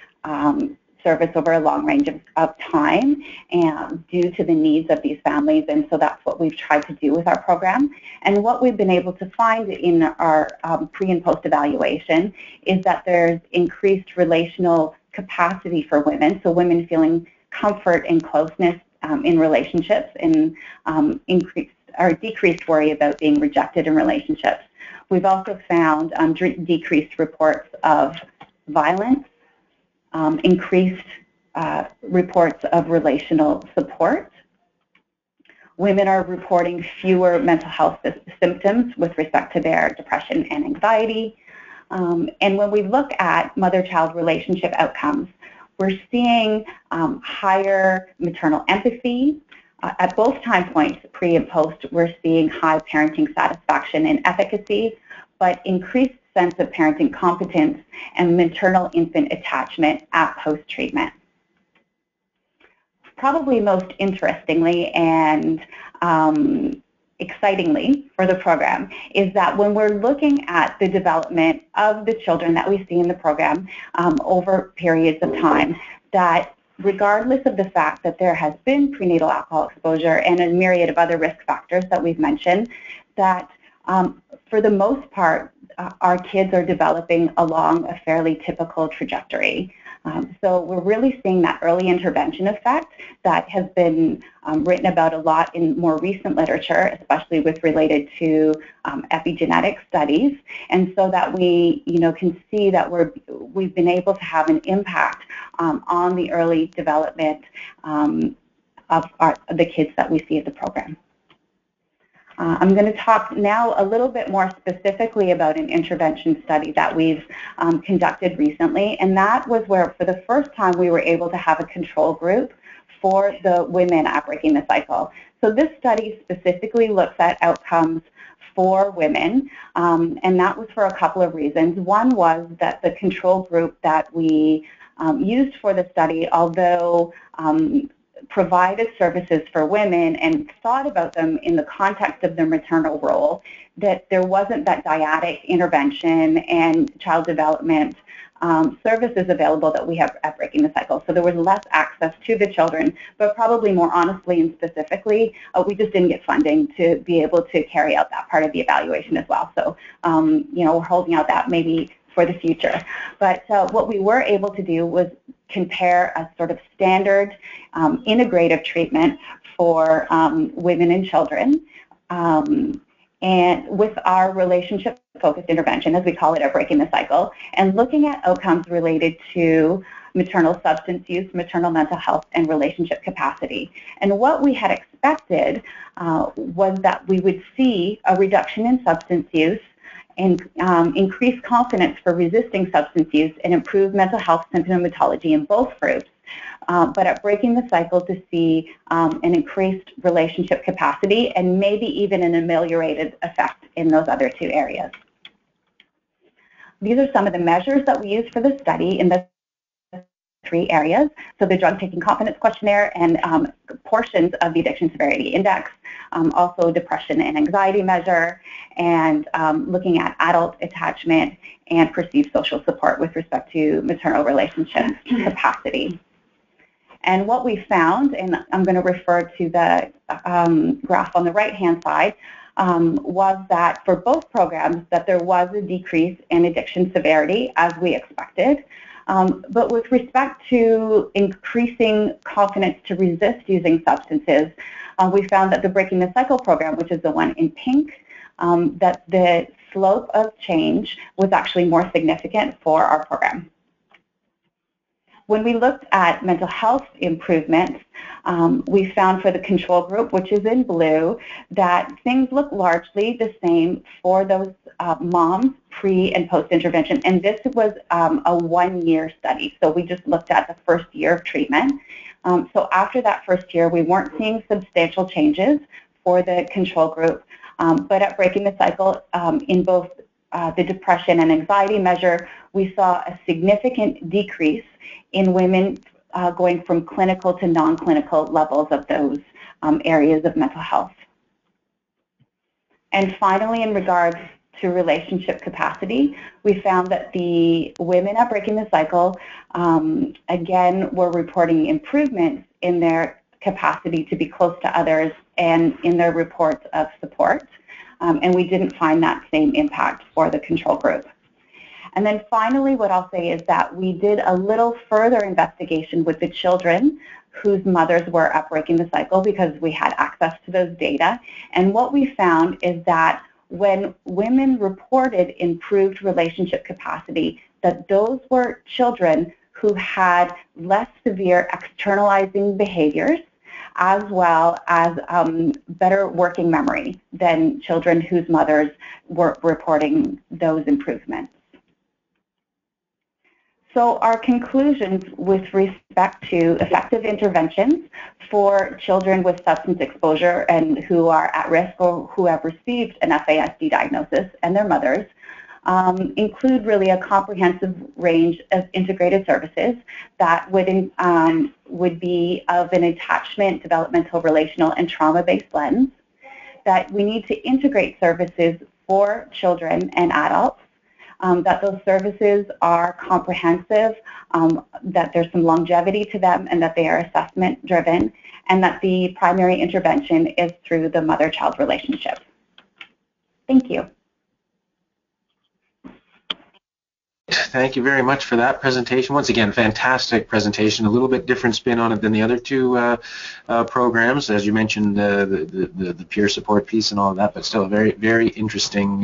S9: service over a long range of time, and due to the needs of these families, and so that's what we've tried to do with our program. And what we've been able to find in our pre and post evaluation is that there's increased relational capacity for women, so women feeling comfort and closeness in relationships, and increased or decreased worry about being rejected in relationships. We've also found decreased reports of violence, increased reports of relational support. Women are reporting fewer mental health symptoms with respect to their depression and anxiety. And when we look at mother-child relationship outcomes, we're seeing higher maternal empathy. At both time points, pre and post, we're seeing high parenting satisfaction and efficacy, but increased sense of parenting competence and maternal-infant attachment at post-treatment. Probably most interestingly and excitingly for the program is that when we're looking at the development of the children that we see in the program over periods of time, that regardless of the fact that there has been prenatal alcohol exposure and a myriad of other risk factors that we've mentioned, that for the most part, our kids are developing along a fairly typical trajectory. So we're really seeing that early intervention effect that has been written about a lot in more recent literature, especially with related to epigenetic studies, and so that we can see that we've been able to have an impact on the early development of the kids that we see at the program. I'm going to talk now a little bit more specifically about an intervention study that we've conducted recently, and that was where for the first time we were able to have a control group for the women at Breaking the Cycle. So this study specifically looks at outcomes for women, and that was for a couple of reasons. One was that the control group that we used for the study, although provided services for women and thought about them in the context of their maternal role, that there wasn't that dyadic intervention and child development services available that we have at Breaking the Cycle. So there was less access to the children, but probably more honestly and specifically, we just didn't get funding to be able to carry out that part of the evaluation as well. So, we're holding out that maybe for the future. But what we were able to do was compare a sort of standard integrative treatment for women and children, and with our relationship-focused intervention, as we call it at Breaking the Cycle, and looking at outcomes related to maternal substance use, maternal mental health, and relationship capacity. And what we had expected was that we would see a reduction in substance use, and increased confidence for resisting substance use, and improved mental health symptomatology in both groups. But at Breaking the Cycle, to see an increased relationship capacity and maybe even an ameliorated effect in those other two areas. These are some of the measures that we used for the study in the 3 areas. So the drug taking confidence questionnaire and portions of the addiction severity index, also depression and anxiety measure, and looking at adult attachment and perceived social support with respect to maternal relationship capacity. And what we found, and I'm going to refer to the graph on the right-hand side, was that for both programs that there was a decrease in addiction severity as we expected. But with respect to increasing confidence to resist using substances, we found that the Breaking the Cycle program, which is the one in pink, that the slope of change was actually more significant for our program. When we looked at mental health improvements, we found for the control group, which is in blue, that things look largely the same for those moms pre and post intervention. And this was a one-year study, so we just looked at the first year of treatment. So after that first year, we weren't seeing substantial changes for the control group, but at Breaking the Cycle, in both the depression and anxiety measure, we saw a significant decrease in women going from clinical to non-clinical levels of those areas of mental health. And finally, in regards to relationship capacity, we found that the women at Breaking the Cycle, again, were reporting improvements in their capacity to be close to others and in their reports of support. And we didn't find that same impact for the control group. And then finally, what I'll say is that we did a little further investigation with the children whose mothers were at Breaking the Cycle because we had access to those data. And what we found is that when women reported improved relationship capacity, that those were children who had less severe externalizing behaviors, as well as better working memory than children whose mothers were reporting those improvements. So our conclusions with respect to effective interventions for children with substance exposure and who are at risk or who have received an FASD diagnosis and their mothers include really a comprehensive range of integrated services that would be of an attachment, developmental, relational, and trauma-based lens, that we need to integrate services for children and adults, that those services are comprehensive, that there's some longevity to them, and that they are assessment driven, and that the primary intervention is through the mother-child relationship. Thank you.
S3: Thank you very much for that presentation. Once again, fantastic presentation. A little bit different spin on it than the other two programs, as you mentioned, the peer support piece and all of that, but still a very, very interesting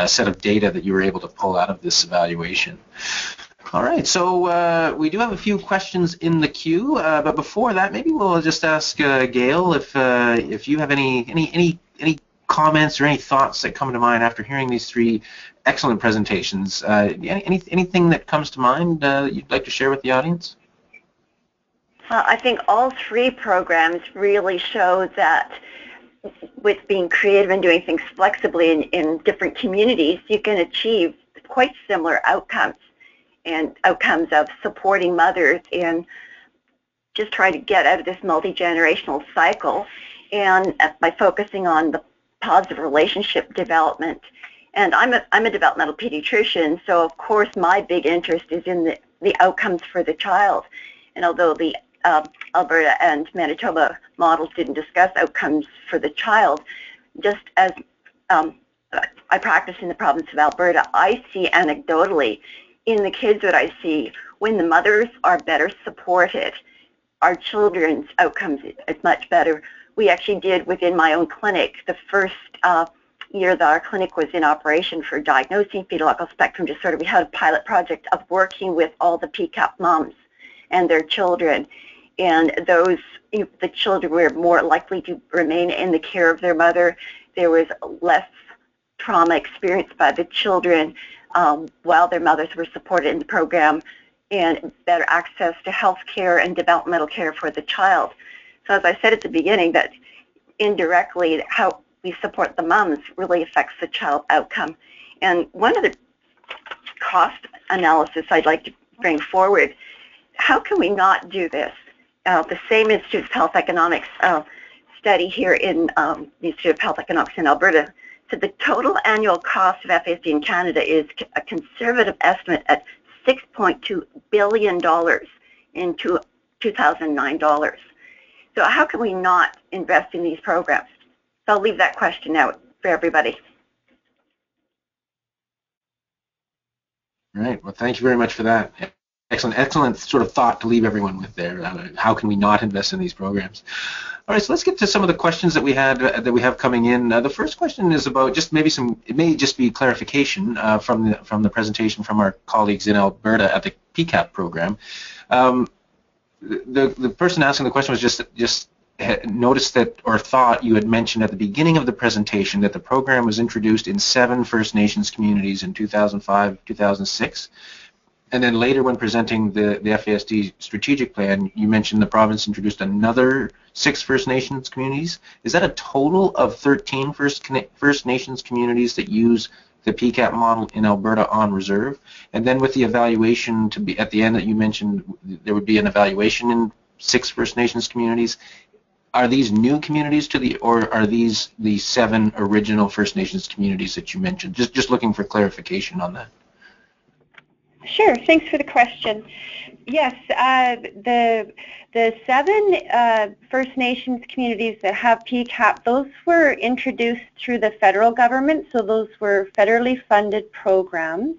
S3: set of data that you were able to pull out of this evaluation. All right, so we do have a few questions in the queue, but before that, maybe we'll just ask Gail if you have any comments or any thoughts that come to mind after hearing these three excellent presentations. Anything that comes to mind you'd like to share with the audience?
S4: I think all three programs really show that with being creative and doing things flexibly in different communities, you can achieve quite similar outcomes, and outcomes of supporting mothers and just try to get out of this multi-generational cycle, and by focusing on the positive relationship development. And I'm a developmental pediatrician, so of course my big interest is in the outcomes for the child. And although the Alberta and Manitoba models didn't discuss outcomes for the child, just as I practice in the province of Alberta, I see anecdotally in the kids that I see, when the mothers are better supported, our children's outcomes is much better. We actually did within my own clinic, the first year that our clinic was in operation for diagnosing fetal-alcohol spectrum disorder, we had a pilot project of working with all the PCAP moms and their children. And those, the children were more likely to remain in the care of their mother. There was less trauma experienced by the children while their mothers were supported in the program, and better access to health care and developmental care for the child. So as I said at the beginning, that indirectly how we support the moms really affects the child outcome. And one of the cost analysis I'd like to bring forward, how can we not do this? The same Institute of Health Economics study here in the Institute of Health Economics in Alberta, so the total annual cost of FASD in Canada is a conservative estimate at $6.2 billion in 2009 dollars. So how can we not invest in these programs? So I'll leave that question out for everybody.
S3: All right. Well, thank you very much for that. Excellent sort of thought to leave everyone with there. How can we not invest in these programs? All right, so let's get to some of the questions that we have coming in. The first question is about just maybe it may just be clarification from the presentation from our colleagues in Alberta at the PCAP program. The person asking the question was just noticed that or thought you had mentioned at the beginning of the presentation that the program was introduced in 7 First Nations communities in 2005, 2006. And then later when presenting the FASD strategic plan, you mentioned the province introduced another 6 First Nations communities. Is that a total of 13 First Nations communities that use the PCAP model in Alberta on reserve? And then with the evaluation to be at the end that you mentioned, there would be an evaluation in 6 First Nations communities. Are these new communities or are these the 7 original First Nations communities that you mentioned? Just looking for clarification on that.
S7: Sure, thanks for the question. Yes, the 7 First Nations communities that have PCAP, those were introduced through the federal government, so those were federally funded programs.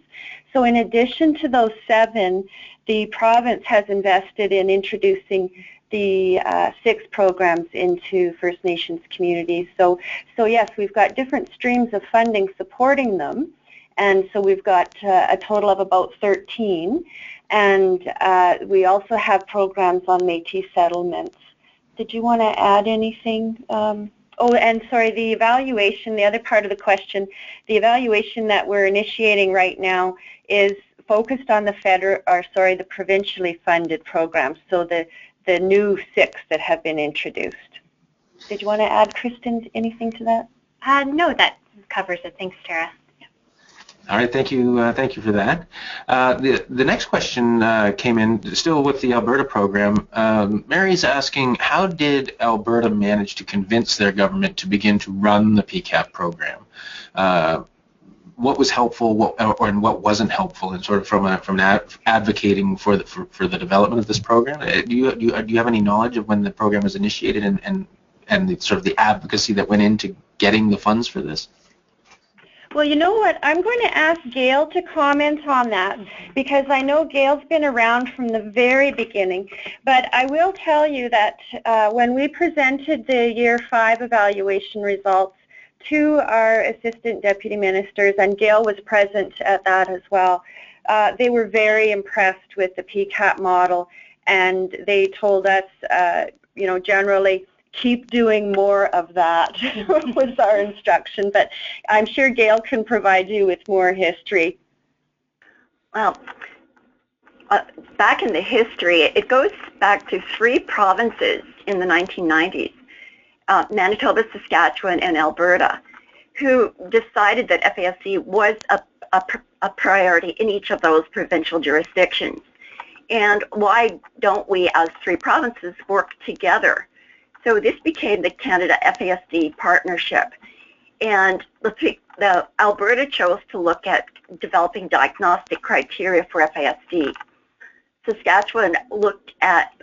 S7: So in addition to those 7, the province has invested in introducing the 6 programs into First Nations communities. So yes, we've got different streams of funding supporting them. And so we've got a total of about 13, and we also have programs on Métis settlements. Did you want to add anything? Oh, and sorry, the evaluation, the other part of the question, the evaluation that we're initiating right now is focused on the provincially funded programs, so the new 6 that have been introduced. Did you want to add, Kristen, anything to that?
S6: No, that covers it. Thanks, Tara.
S3: All right, thank you for that. The next question came in still with the Alberta program. Mary's asking, how did Alberta manage to convince their government to begin to run the PCAP program? What was helpful, and what wasn't helpful, and sort of from advocating for the development of this program? Do you have any knowledge of when the program was initiated and the sort of the advocacy that went into getting the funds for this?
S7: Well, you know what, I'm going to ask Gail to comment on that because I know Gail's been around from the very beginning, but I will tell you that when we presented the Year 5 evaluation results to our assistant deputy ministers, and Gail was present at that as well, they were very impressed with the PCAP model, and they told us, generally, keep doing more of that was our instruction, but I'm sure Gail can provide you with more history.
S4: Well, back in the history, it goes back to 3 provinces in the 1990s, Manitoba, Saskatchewan, and Alberta, who decided that FASD was a priority in each of those provincial jurisdictions. And why don't we, as 3 provinces, work together? So this became the Canada FASD partnership, and the Alberta chose to look at developing diagnostic criteria for FASD. Saskatchewan looked at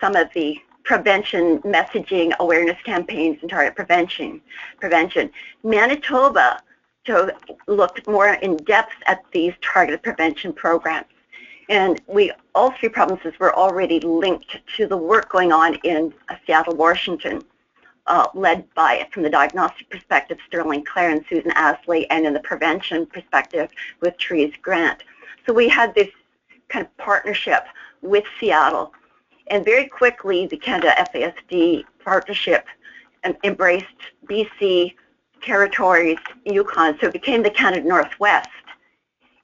S4: some of the prevention messaging, awareness campaigns, and target prevention. Manitoba looked more in depth at these targeted prevention programs. And all 3 provinces were already linked to the work going on in Seattle, Washington, led by, from the diagnostic perspective, Sterling Clare and Susan Asley, and in the prevention perspective with Therese Grant. So we had this kind of partnership with Seattle, and very quickly the Canada FASD partnership embraced BC, territories, Yukon, so it became the Canada Northwest,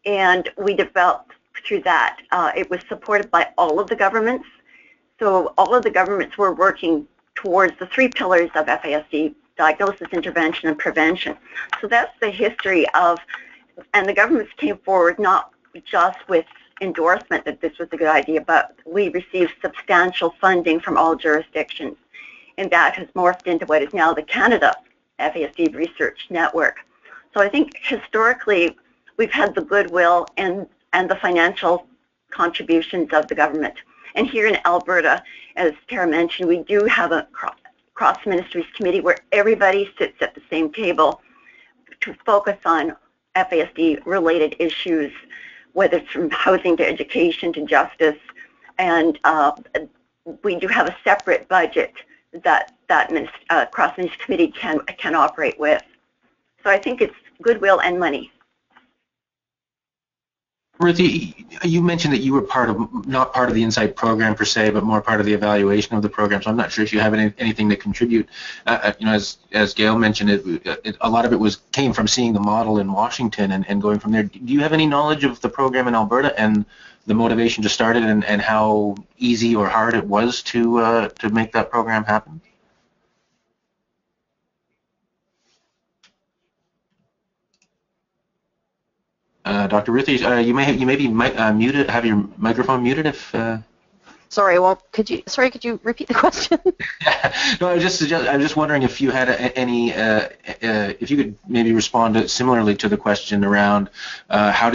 S4: and we developed through that. It was supported by all of the governments. So all of the governments were working towards the 3 pillars of FASD: diagnosis, intervention, and prevention. So that's the history of, and the governments came forward not just with endorsement that this was a good idea, but we received substantial funding from all jurisdictions. And that has morphed into what is now the Canada FASD Research Network. So I think historically we've had the goodwill and the financial contributions of the government. And here in Alberta, as Tara mentioned, we do have a cross-ministries committee where everybody sits at the same table to focus on FASD-related issues whether it's from housing to education to justice, and we do have a separate budget that cross-ministry committee can operate with. So I think it's goodwill and money.
S3: Ruthie, you mentioned that you were not part of the Insight program per se, but more part of the evaluation of the program. So I'm not sure if you have anything to contribute. As Gail mentioned, a lot of it came from seeing the model in Washington and going from there. Do you have any knowledge of the program in Alberta and the motivation to start it, and how easy or hard it was to make that program happen? Dr. Ruthie, you may be muted. Have your microphone muted if.
S5: Sorry, could you repeat the question?
S3: No, I'm just wondering if you had any, if you could maybe respond similarly to the question around how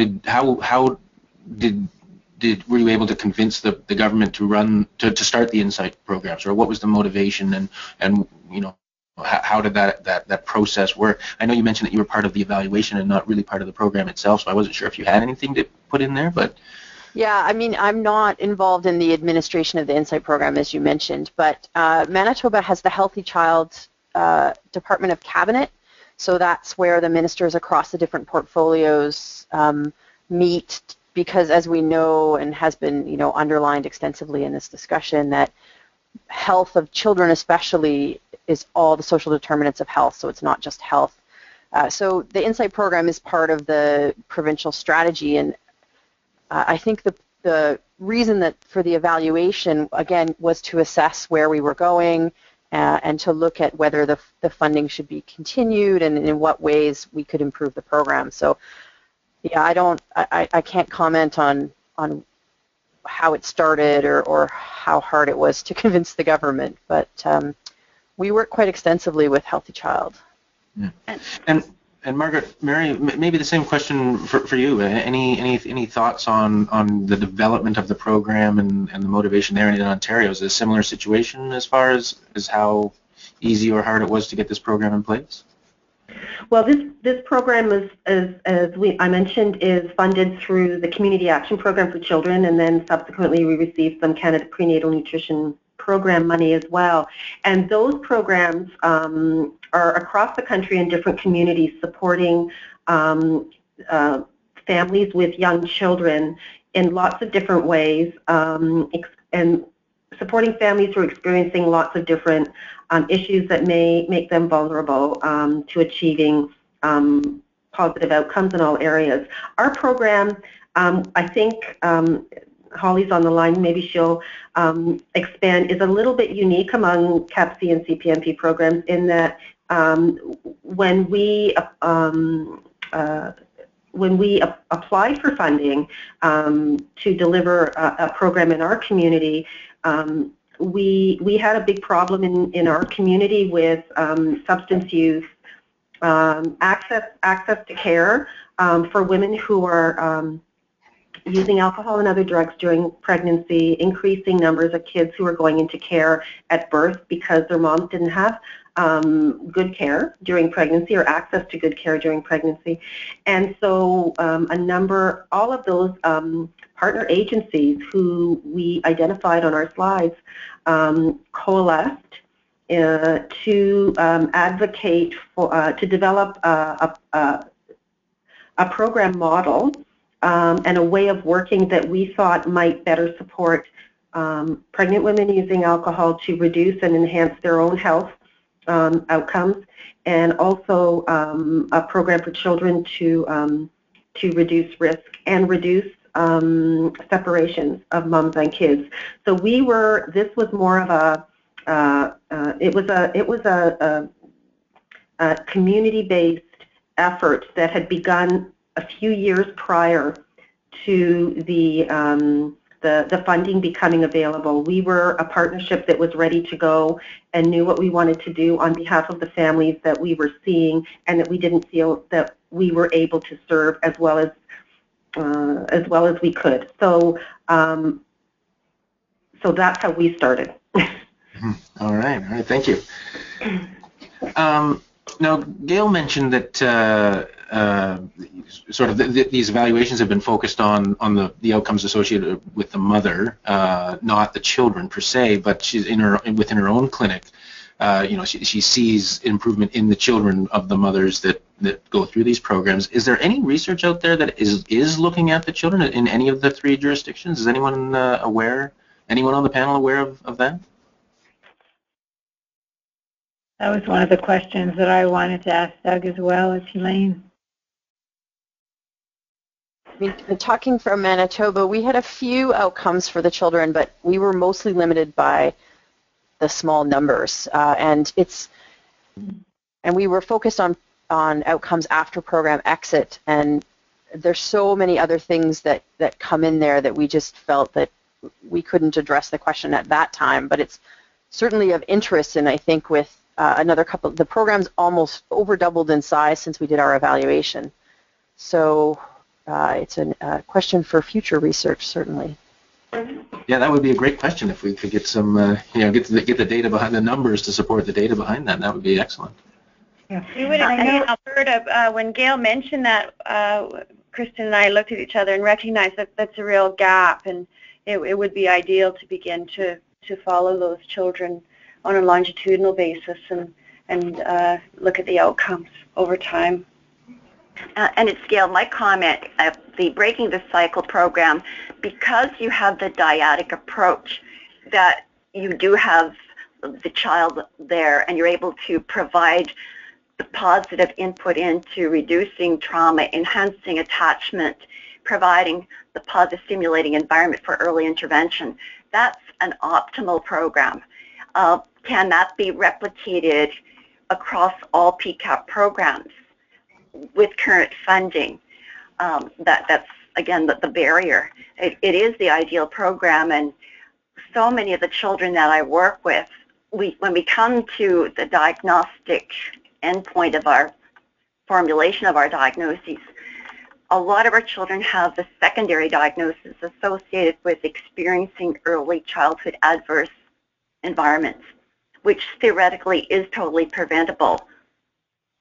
S3: were you able to convince the government to start the Insight programs, or what was the motivation, and how did that process work? I know you mentioned that you were part of the evaluation and not really part of the program itself, so I wasn't sure if you had anything to put in there, but.
S5: Yeah, I mean, I'm not involved in the administration of the Insight program, as you mentioned, but Manitoba has the Healthy Child Department of Cabinet, so that's where the ministers across the different portfolios meet, because as we know and has been underlined extensively in this discussion, that health of children especially is all the social determinants of health, so it's not just health. So the Insight program is part of the provincial strategy, and I think the reason that for the evaluation, again, was to assess where we were going and to look at whether the funding should be continued and in what ways we could improve the program. So yeah, I can't comment on how it started or how hard it was to convince the government, but we work quite extensively with Healthy Child.
S3: Yeah. And Margaret, Mary, maybe the same question for you. Any thoughts on the development of the program and the motivation there in Ontario? Is it a similar situation as far as how easy or hard it was to get this program in place?
S8: Well, this program is, as I mentioned, is funded through the Community Action Program for Children, and then subsequently we received some Canada Prenatal Nutrition Program money as well. And those programs are across the country in different communities, supporting families with young children in lots of different ways, and supporting families who are experiencing lots of different issues that may make them vulnerable to achieving positive outcomes in all areas. Our program, I think, Holly's on the line, maybe she'll expand, is a little bit unique among CAPC and CPMP programs in that when we applied for funding to deliver a program in our community, we had a big problem in our community with substance use, access to care for women who are using alcohol and other drugs during pregnancy, increasing numbers of kids who are going into care at birth because their moms didn't have good care during pregnancy or access to good care during pregnancy. And so all of those partner agencies who we identified on our slides coalesced to advocate for, to develop a program model and a way of working that we thought might better support pregnant women using alcohol to reduce and enhance their own health outcomes, and also a program for children to reduce risk and reduce separations of moms and kids. So this was more of a community-based effort that had begun a few years prior to the funding becoming available. We were a partnership that was ready to go and knew what we wanted to do on behalf of the families that we were seeing and that we didn't feel that we were able to serve as well as we could. So so that's how we started.
S3: All right, thank you. Now, Gail mentioned that sort of these evaluations have been focused on the outcomes associated with the mother, not the children per se, but she's within her own clinic. She sees improvement in the children of the mothers that go through these programs. Is there any research out there that is looking at the children in any of the 3 jurisdictions? Is anyone aware? Anyone on the panel aware of that?
S10: That was one of the questions that I wanted to ask Doug as well. It's Elaine.
S5: I mean, talking from Manitoba, we had a few outcomes for the children, but we were mostly limited by the small numbers, and we were focused on outcomes after program exit, and there's so many other things that come in there that we just felt that we couldn't address the question at that time. But it's certainly of interest, and I think with another couple, the program's almost over doubled in size since we did our evaluation. So it's a question for future research, certainly.
S3: Yeah, that would be a great question if we could get some, get the data behind the numbers to support the data behind that. That would be excellent.
S7: Yeah. We would in Alberta, when Gail mentioned that, Kristen and I looked at each other and recognized that that's a real gap, and it would be ideal to begin to follow those children on a longitudinal basis and look at the outcomes over time.
S4: And it's Gail, my comment, the Breaking the Cycle program, because you have the dyadic approach, that you do have the child there and you're able to provide the positive input into reducing trauma, enhancing attachment, providing the positive stimulating environment for early intervention. That's an optimal program. Can that be replicated across all PCAP programs with current funding? That's, again, the barrier. It is the ideal program, and so many of the children that I work with, when we come to the diagnostic endpoint of our formulation of our diagnoses, a lot of our children have the secondary diagnosis associated with experiencing early childhood adverse environments, which theoretically is totally preventable.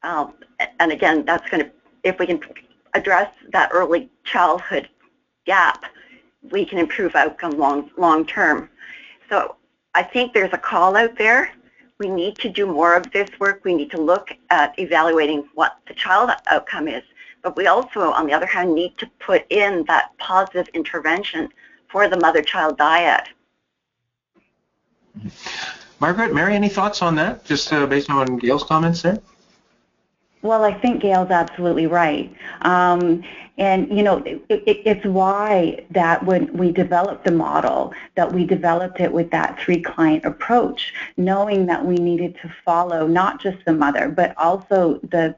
S4: And again, that's going to, if we can address that early childhood gap, we can improve outcome long term. So I think there's a call out there. We need to do more of this work. We need to look at evaluating what the child outcome is. But we also, on the other hand, need to put in that positive intervention for the mother-child dyad.
S3: Margaret, Mary, any thoughts on that, just based on Gail's comments there?
S9: Well, I think Gail's absolutely right. And, it's why that when we developed the model, that we developed it with that 3-client approach, knowing that we needed to follow not just the mother, but also the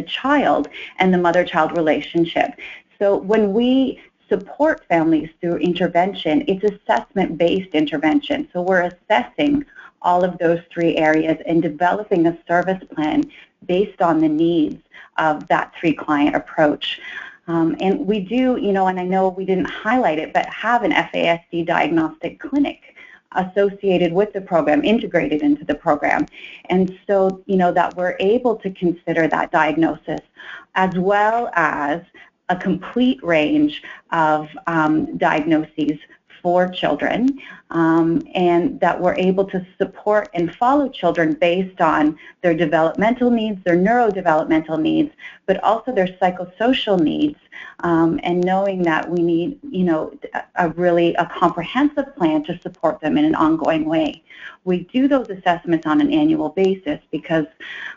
S9: child and the mother-child relationship. So when we support families through intervention, it's assessment-based intervention. So we're assessing all of those 3 areas and developing a service plan based on the needs of that 3-client approach. And we do, and I know we didn't highlight it, but have an FASD diagnostic clinic associated with the program, integrated into the program. And so, that we're able to consider that diagnosis as well as a complete range of diagnoses for children, and that we're able to support and follow children based on their developmental needs, their neurodevelopmental needs, but also their psychosocial needs, and knowing that we need, a comprehensive plan to support them in an ongoing way. We do those assessments on an annual basis because,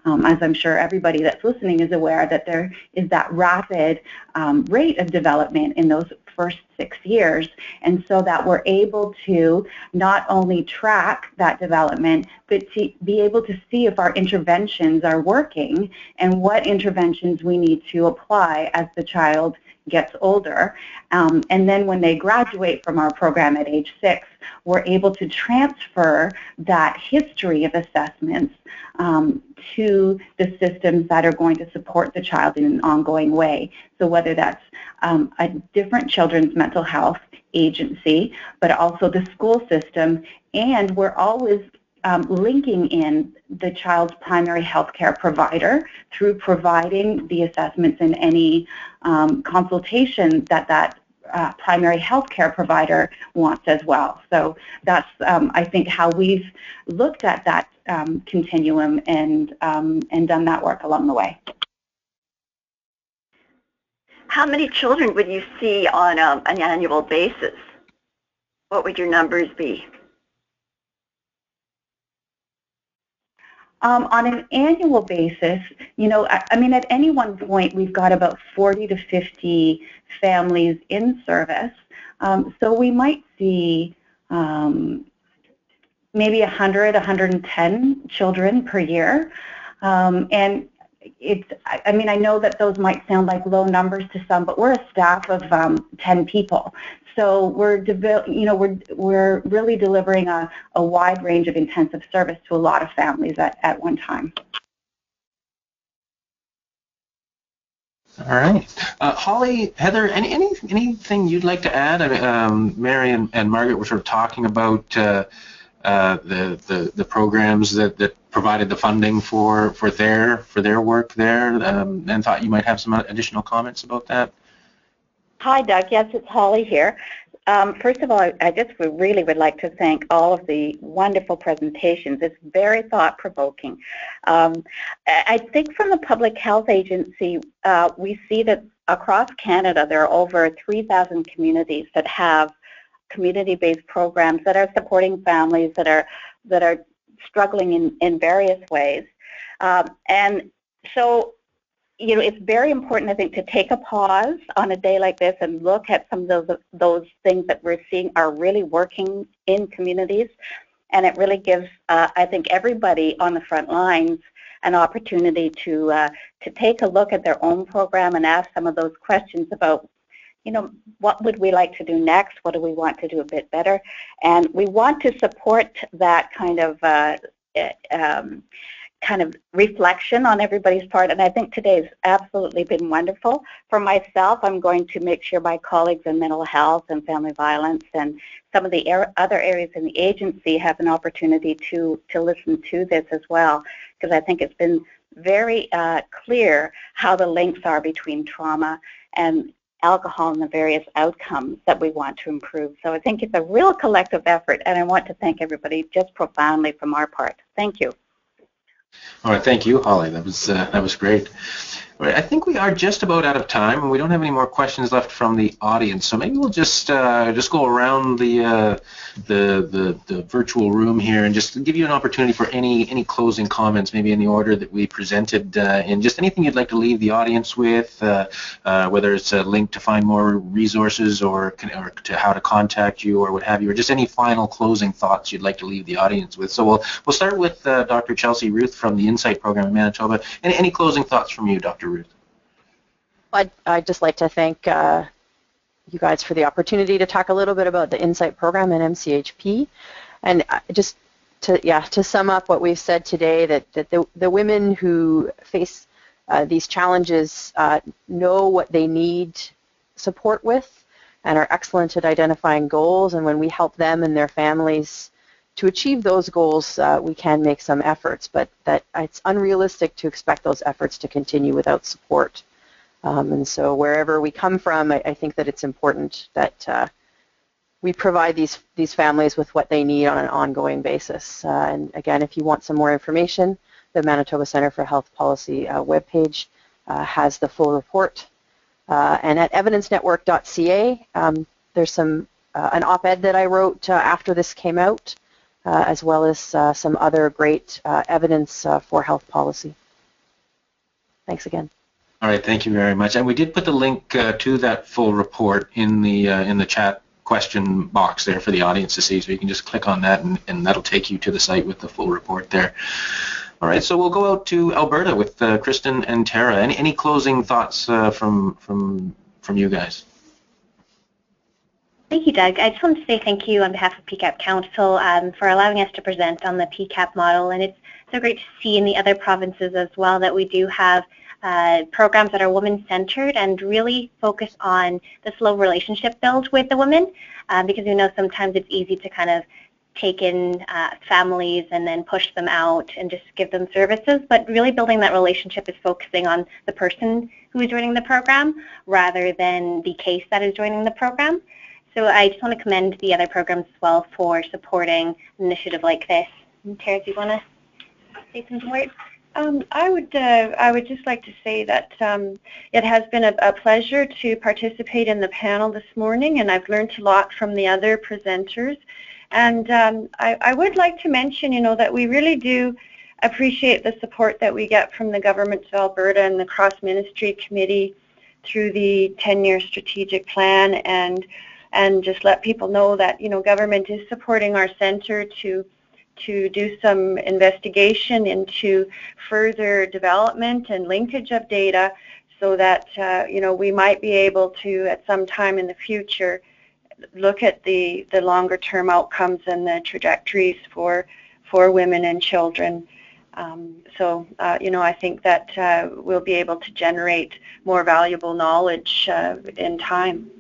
S9: as I'm sure everybody that's listening is aware, that there is that rapid rate of development in those first 6 years, and so that we're able to not only track that development, but to be able to see if our interventions are working and what interventions we need to apply as the child gets older. And then when they graduate from our program at age 6, we're able to transfer that history of assessments to the systems that are going to support the child in an ongoing way. So whether that's a different children's mental health agency, but also the school system, and we're always linking in the child's primary health care provider through providing the assessments and any consultation that primary health care provider wants as well. So that's, I think, how we've looked at that continuum and done that work along the way.
S4: How many children would you see on an annual basis? What would your numbers be?
S9: On an annual basis, you know, I mean, at any one point, we've got about 40 to 50 families in service. So we might see maybe 100, 110 children per year. And it's, I mean, I know that those might sound like low numbers to some, but we're a staff of 10 people. So we're really delivering a wide range of intensive service to a lot of families at one time.
S3: All right, Holly, Heather, anything you'd like to add? I mean, Mary and Margaret were sort of talking about the programs that provided the funding for their work there, and thought you might have some additional comments about that.
S11: Hi, Doug. Yes, it's Holly here. First of all, I just really would like to thank all of the wonderful presentations. It's very thought-provoking. I think from the Public Health Agency, we see that across Canada there are over 3,000 communities that have community-based programs that are supporting families that are struggling in various ways. And so, you know, it's very important, I think, to take a pause on a day like this and look at some of those things that we're seeing are really working in communities. And it really gives, I think, everybody on the front lines an opportunity to take a look at their own program and ask some of those questions about, you know, what would we like to do next? What do we want to do a bit better? And we want to support that kind of reflection on everybody's part, and I think today's absolutely been wonderful. For myself, I'm going to make sure my colleagues in mental health and family violence and some of the other areas in the agency have an opportunity to listen to this as well, because I think it's been very clear how the links are between trauma and alcohol and the various outcomes that we want to improve. So I think it's a real collective effort, and I want to thank everybody just profoundly from our part. Thank you.
S3: All right, thank you, Holly. That was great. All right, I think we are just about out of time, and we don't have any more questions left from the audience. So maybe we'll just go around the virtual room here and just give you an opportunity for any closing comments, maybe in the order that we presented, and just anything you'd like to leave the audience with, whether it's a link to find more resources or to how to contact you or what have you, or just any final closing thoughts you'd like to leave the audience with. So we'll start with Dr. Chelsea Ruth from the Insight program in Manitoba. Any closing thoughts from you, Dr. Ruth?
S5: I'd just like to thank you guys for the opportunity to talk a little bit about the Insight program and MCHP, and just to sum up what we've said today, that the women who face these challenges know what they need support with and are excellent at identifying goals, and when we help them and their families to achieve those goals, we can make some efforts, but that it's unrealistic to expect those efforts to continue without support. And so wherever we come from, I think that it's important that we provide these families with what they need on an ongoing basis. And again, if you want some more information, the Manitoba Centre for Health Policy webpage has the full report. And at evidencenetwork.ca, there's an op-ed that I wrote after this came out, as well as some other great evidence for health policy. Thanks again.
S3: All right, thank you very much. And we did put the link to that full report in the chat question box there for the audience to see, so you can just click on that and that'll take you to the site with the full report there. All right, so we'll go out to Alberta with Kristen and Tara. Any closing thoughts from you guys?
S6: Thank you, Doug. I just want to say thank you on behalf of PCAP Council for allowing us to present on the PCAP model, and it's so great to see in the other provinces as well that we do have programs that are women-centered and really focus on the slow relationship build with the women, because we know sometimes it's easy to kind of take in families and then push them out and just give them services, but really building that relationship is focusing on the person who is joining the program rather than the case that is joining the program. So I just want to commend the other programs as well for supporting an initiative like this. And Tara, do you want to say some words?
S7: I would just like to say that it has been a pleasure to participate in the panel this morning, and I've learned a lot from the other presenters. And I would like to mention, that we really do appreciate the support that we get from the Government of Alberta and the Cross-Ministry Committee through the 10-year strategic plan, and just let people know that, government is supporting our centre to do some investigation into further development and linkage of data so that, we might be able to, at some time in the future, look at the longer term outcomes and the trajectories for women and children. I think that we'll be able to generate more valuable knowledge in time.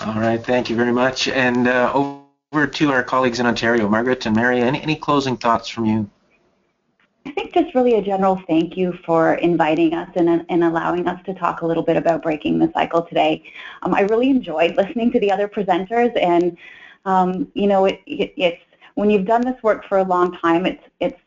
S3: All right, thank you very much. And over to our colleagues in Ontario, Margaret and Mary, any closing thoughts from you?
S9: I think just really a general thank you for inviting us and allowing us to talk a little bit about breaking the cycle today. I really enjoyed listening to the other presenters, and it's when you've done this work for a long time, it's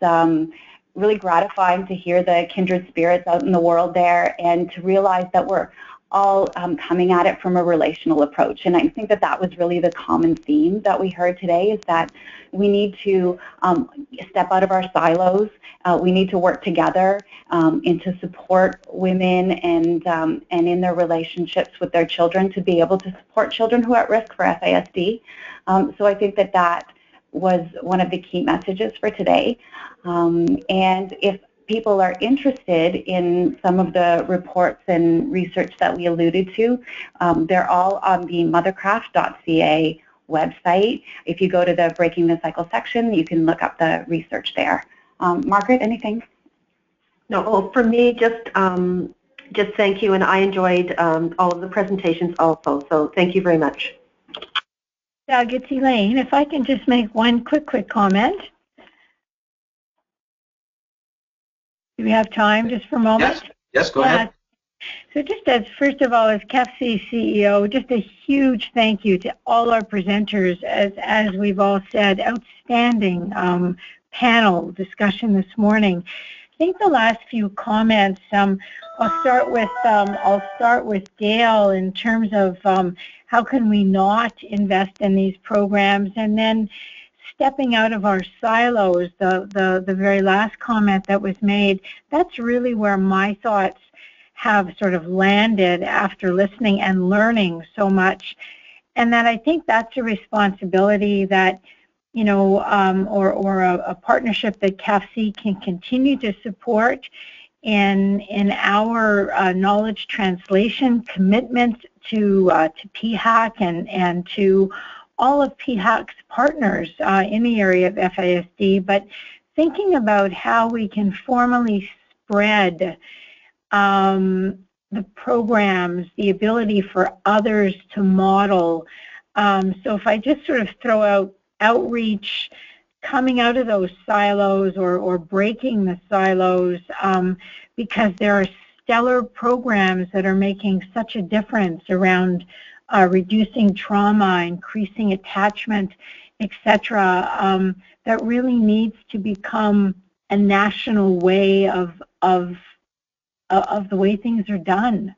S9: really gratifying to hear the kindred spirits out in the world there and to realize that we're all coming at it from a relational approach. And I think that was really the common theme that we heard today, is that we need to step out of our silos. We need to work together and to support women and in their relationships with their children to be able to support children who are at risk for FASD. So I think that was one of the key messages for today. And if people are interested in some of the reports and research that we alluded to, they're all on the mothercraft.ca website. If you go to the Breaking the Cycle section, you can look up the research there. Margaret, anything?
S8: No, well, for me, just thank you, and I enjoyed all of the presentations also, so thank you very much.
S10: Doug, it's Elaine. If I can just make one quick comment. Do we have time just for a moment?
S3: Yes, go ahead.
S10: So just first of all, as CAFC CEO, just a huge thank you to all our presenters. As we've all said, outstanding panel discussion this morning. I think the last few comments, I'll start with Gail in terms of how can we not invest in these programs, and then stepping out of our silos, the very last comment that was made, that's really where my thoughts have sort of landed after listening and learning so much. And that I think that's a responsibility that, or a partnership that CAFC can continue to support in our knowledge translation commitment to PHAC and to all of PHAC's partners in the area of FASD, but thinking about how we can formally spread the programs, the ability for others to model. So if I just sort of throw out outreach, coming out of those silos or breaking the silos, because there are stellar programs that are making such a difference around reducing trauma, increasing attachment, etc., that really needs to become a national way of the way things are done.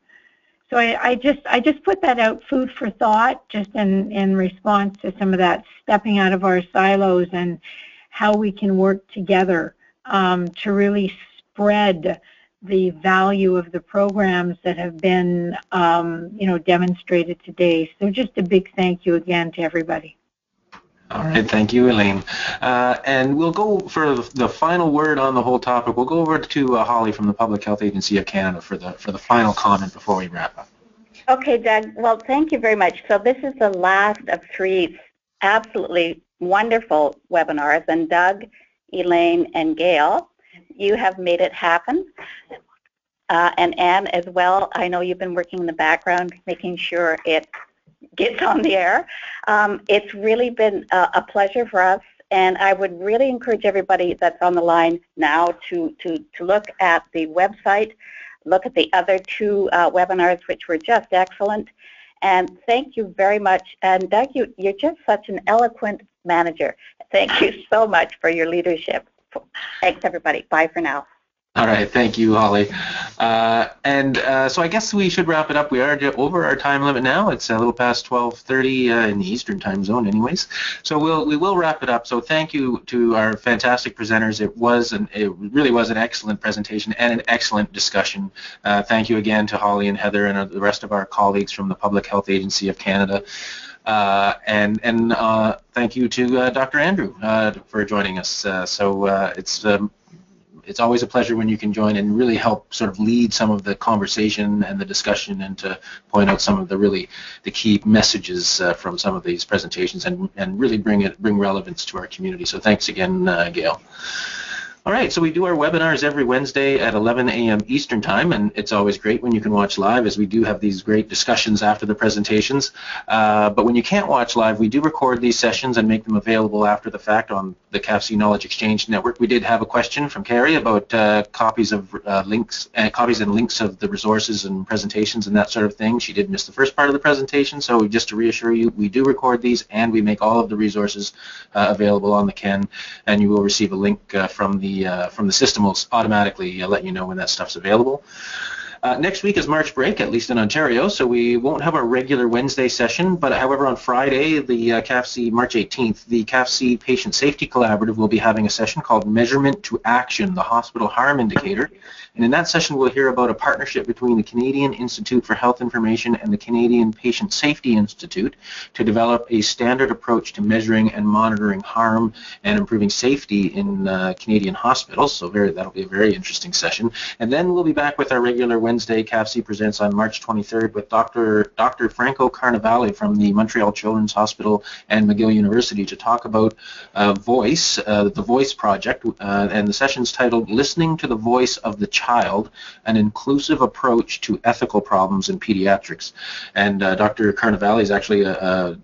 S10: So I just put that out, food for thought, just in response to some of that stepping out of our silos and how we can work together to really spread the value of the programs that have been, demonstrated today. So just a big thank you again to everybody.
S3: All right, thank you, Elaine. And we'll go for the final word on the whole topic. We'll go over to Holly from the Public Health Agency of Canada for the final comment before we wrap up.
S11: Okay, Doug. Well, thank you very much. So this is the last of 3 absolutely wonderful webinars, and Doug, Elaine, and Gail, you have made it happen. And Anne as well, I know you've been working in the background making sure it gets on the air. It's really been a pleasure for us, and I would really encourage everybody that's on the line now to look at the website, look at the other two webinars, which were just excellent. And thank you very much. And Doug, you're just such an eloquent manager. Thank you so much for your leadership. Thanks, everybody. Bye for now.
S3: All right, thank you, Holly. So I guess we should wrap it up. We are over our time limit now. It's a little past 12:30 in the Eastern time zone anyways. So we will wrap it up. So thank you to our fantastic presenters. It really was an excellent presentation and an excellent discussion. Thank you again to Holly and Heather and the rest of our colleagues from the Public Health Agency of Canada. Thank you to Dr. Andrew for joining us. It's always a pleasure when you can join and really help sort of lead some of the conversation and the discussion, and to point out some of the key messages from some of these presentations, and really bring relevance to our community. So thanks again, Gail. All right, so we do our webinars every Wednesday at 11 a.m. Eastern Time, and it's always great when you can watch live, as we do have these great discussions after the presentations. But when you can't watch live, we do record these sessions and make them available after the fact on the CAFC Knowledge Exchange Network. We did have a question from Carrie about copies and links of the resources and presentations and that sort of thing. She did miss the first part of the presentation, so just to reassure you, we do record these and we make all of the resources available on the CAN, and you will receive a link from the system. Will automatically let you know when that stuff's available. Next week is March break, at least in Ontario, so we won't have our regular Wednesday session, but however on Friday, the CAFC, March 18th, the CAFC Patient Safety Collaborative will be having a session called Measurement to Action, the Hospital Harm Indicator. And in that session, we'll hear about a partnership between the Canadian Institute for Health Information and the Canadian Patient Safety Institute to develop a standard approach to measuring and monitoring harm and improving safety in Canadian hospitals. So that'll be a very interesting session. And then we'll be back with our regular Wednesday CAFC Presents on March 23rd with Dr. Franco Carnevale from the Montreal Children's Hospital and McGill University to talk about Voice, the Voice Project, and the session's titled Listening to the Voice of the Child, an Inclusive Approach to Ethical Problems in Pediatrics. And Dr. Carnevale is actually a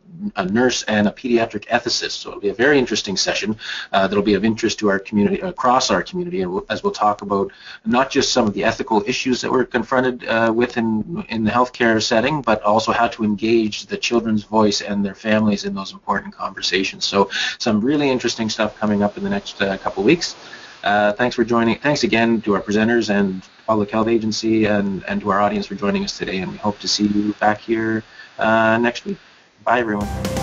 S3: nurse and a pediatric ethicist, so it'll be a very interesting session that'll be of interest to our community, across our community, and as we'll talk about not just some of the ethical issues that we're confronted with in the healthcare setting, but also how to engage the children's voice and their families in those important conversations. So some really interesting stuff coming up in the next couple of weeks. Thanks for joining. Thanks again to our presenters and Public Health Agency and to our audience for joining us today, and we hope to see you back here next week. Bye, everyone.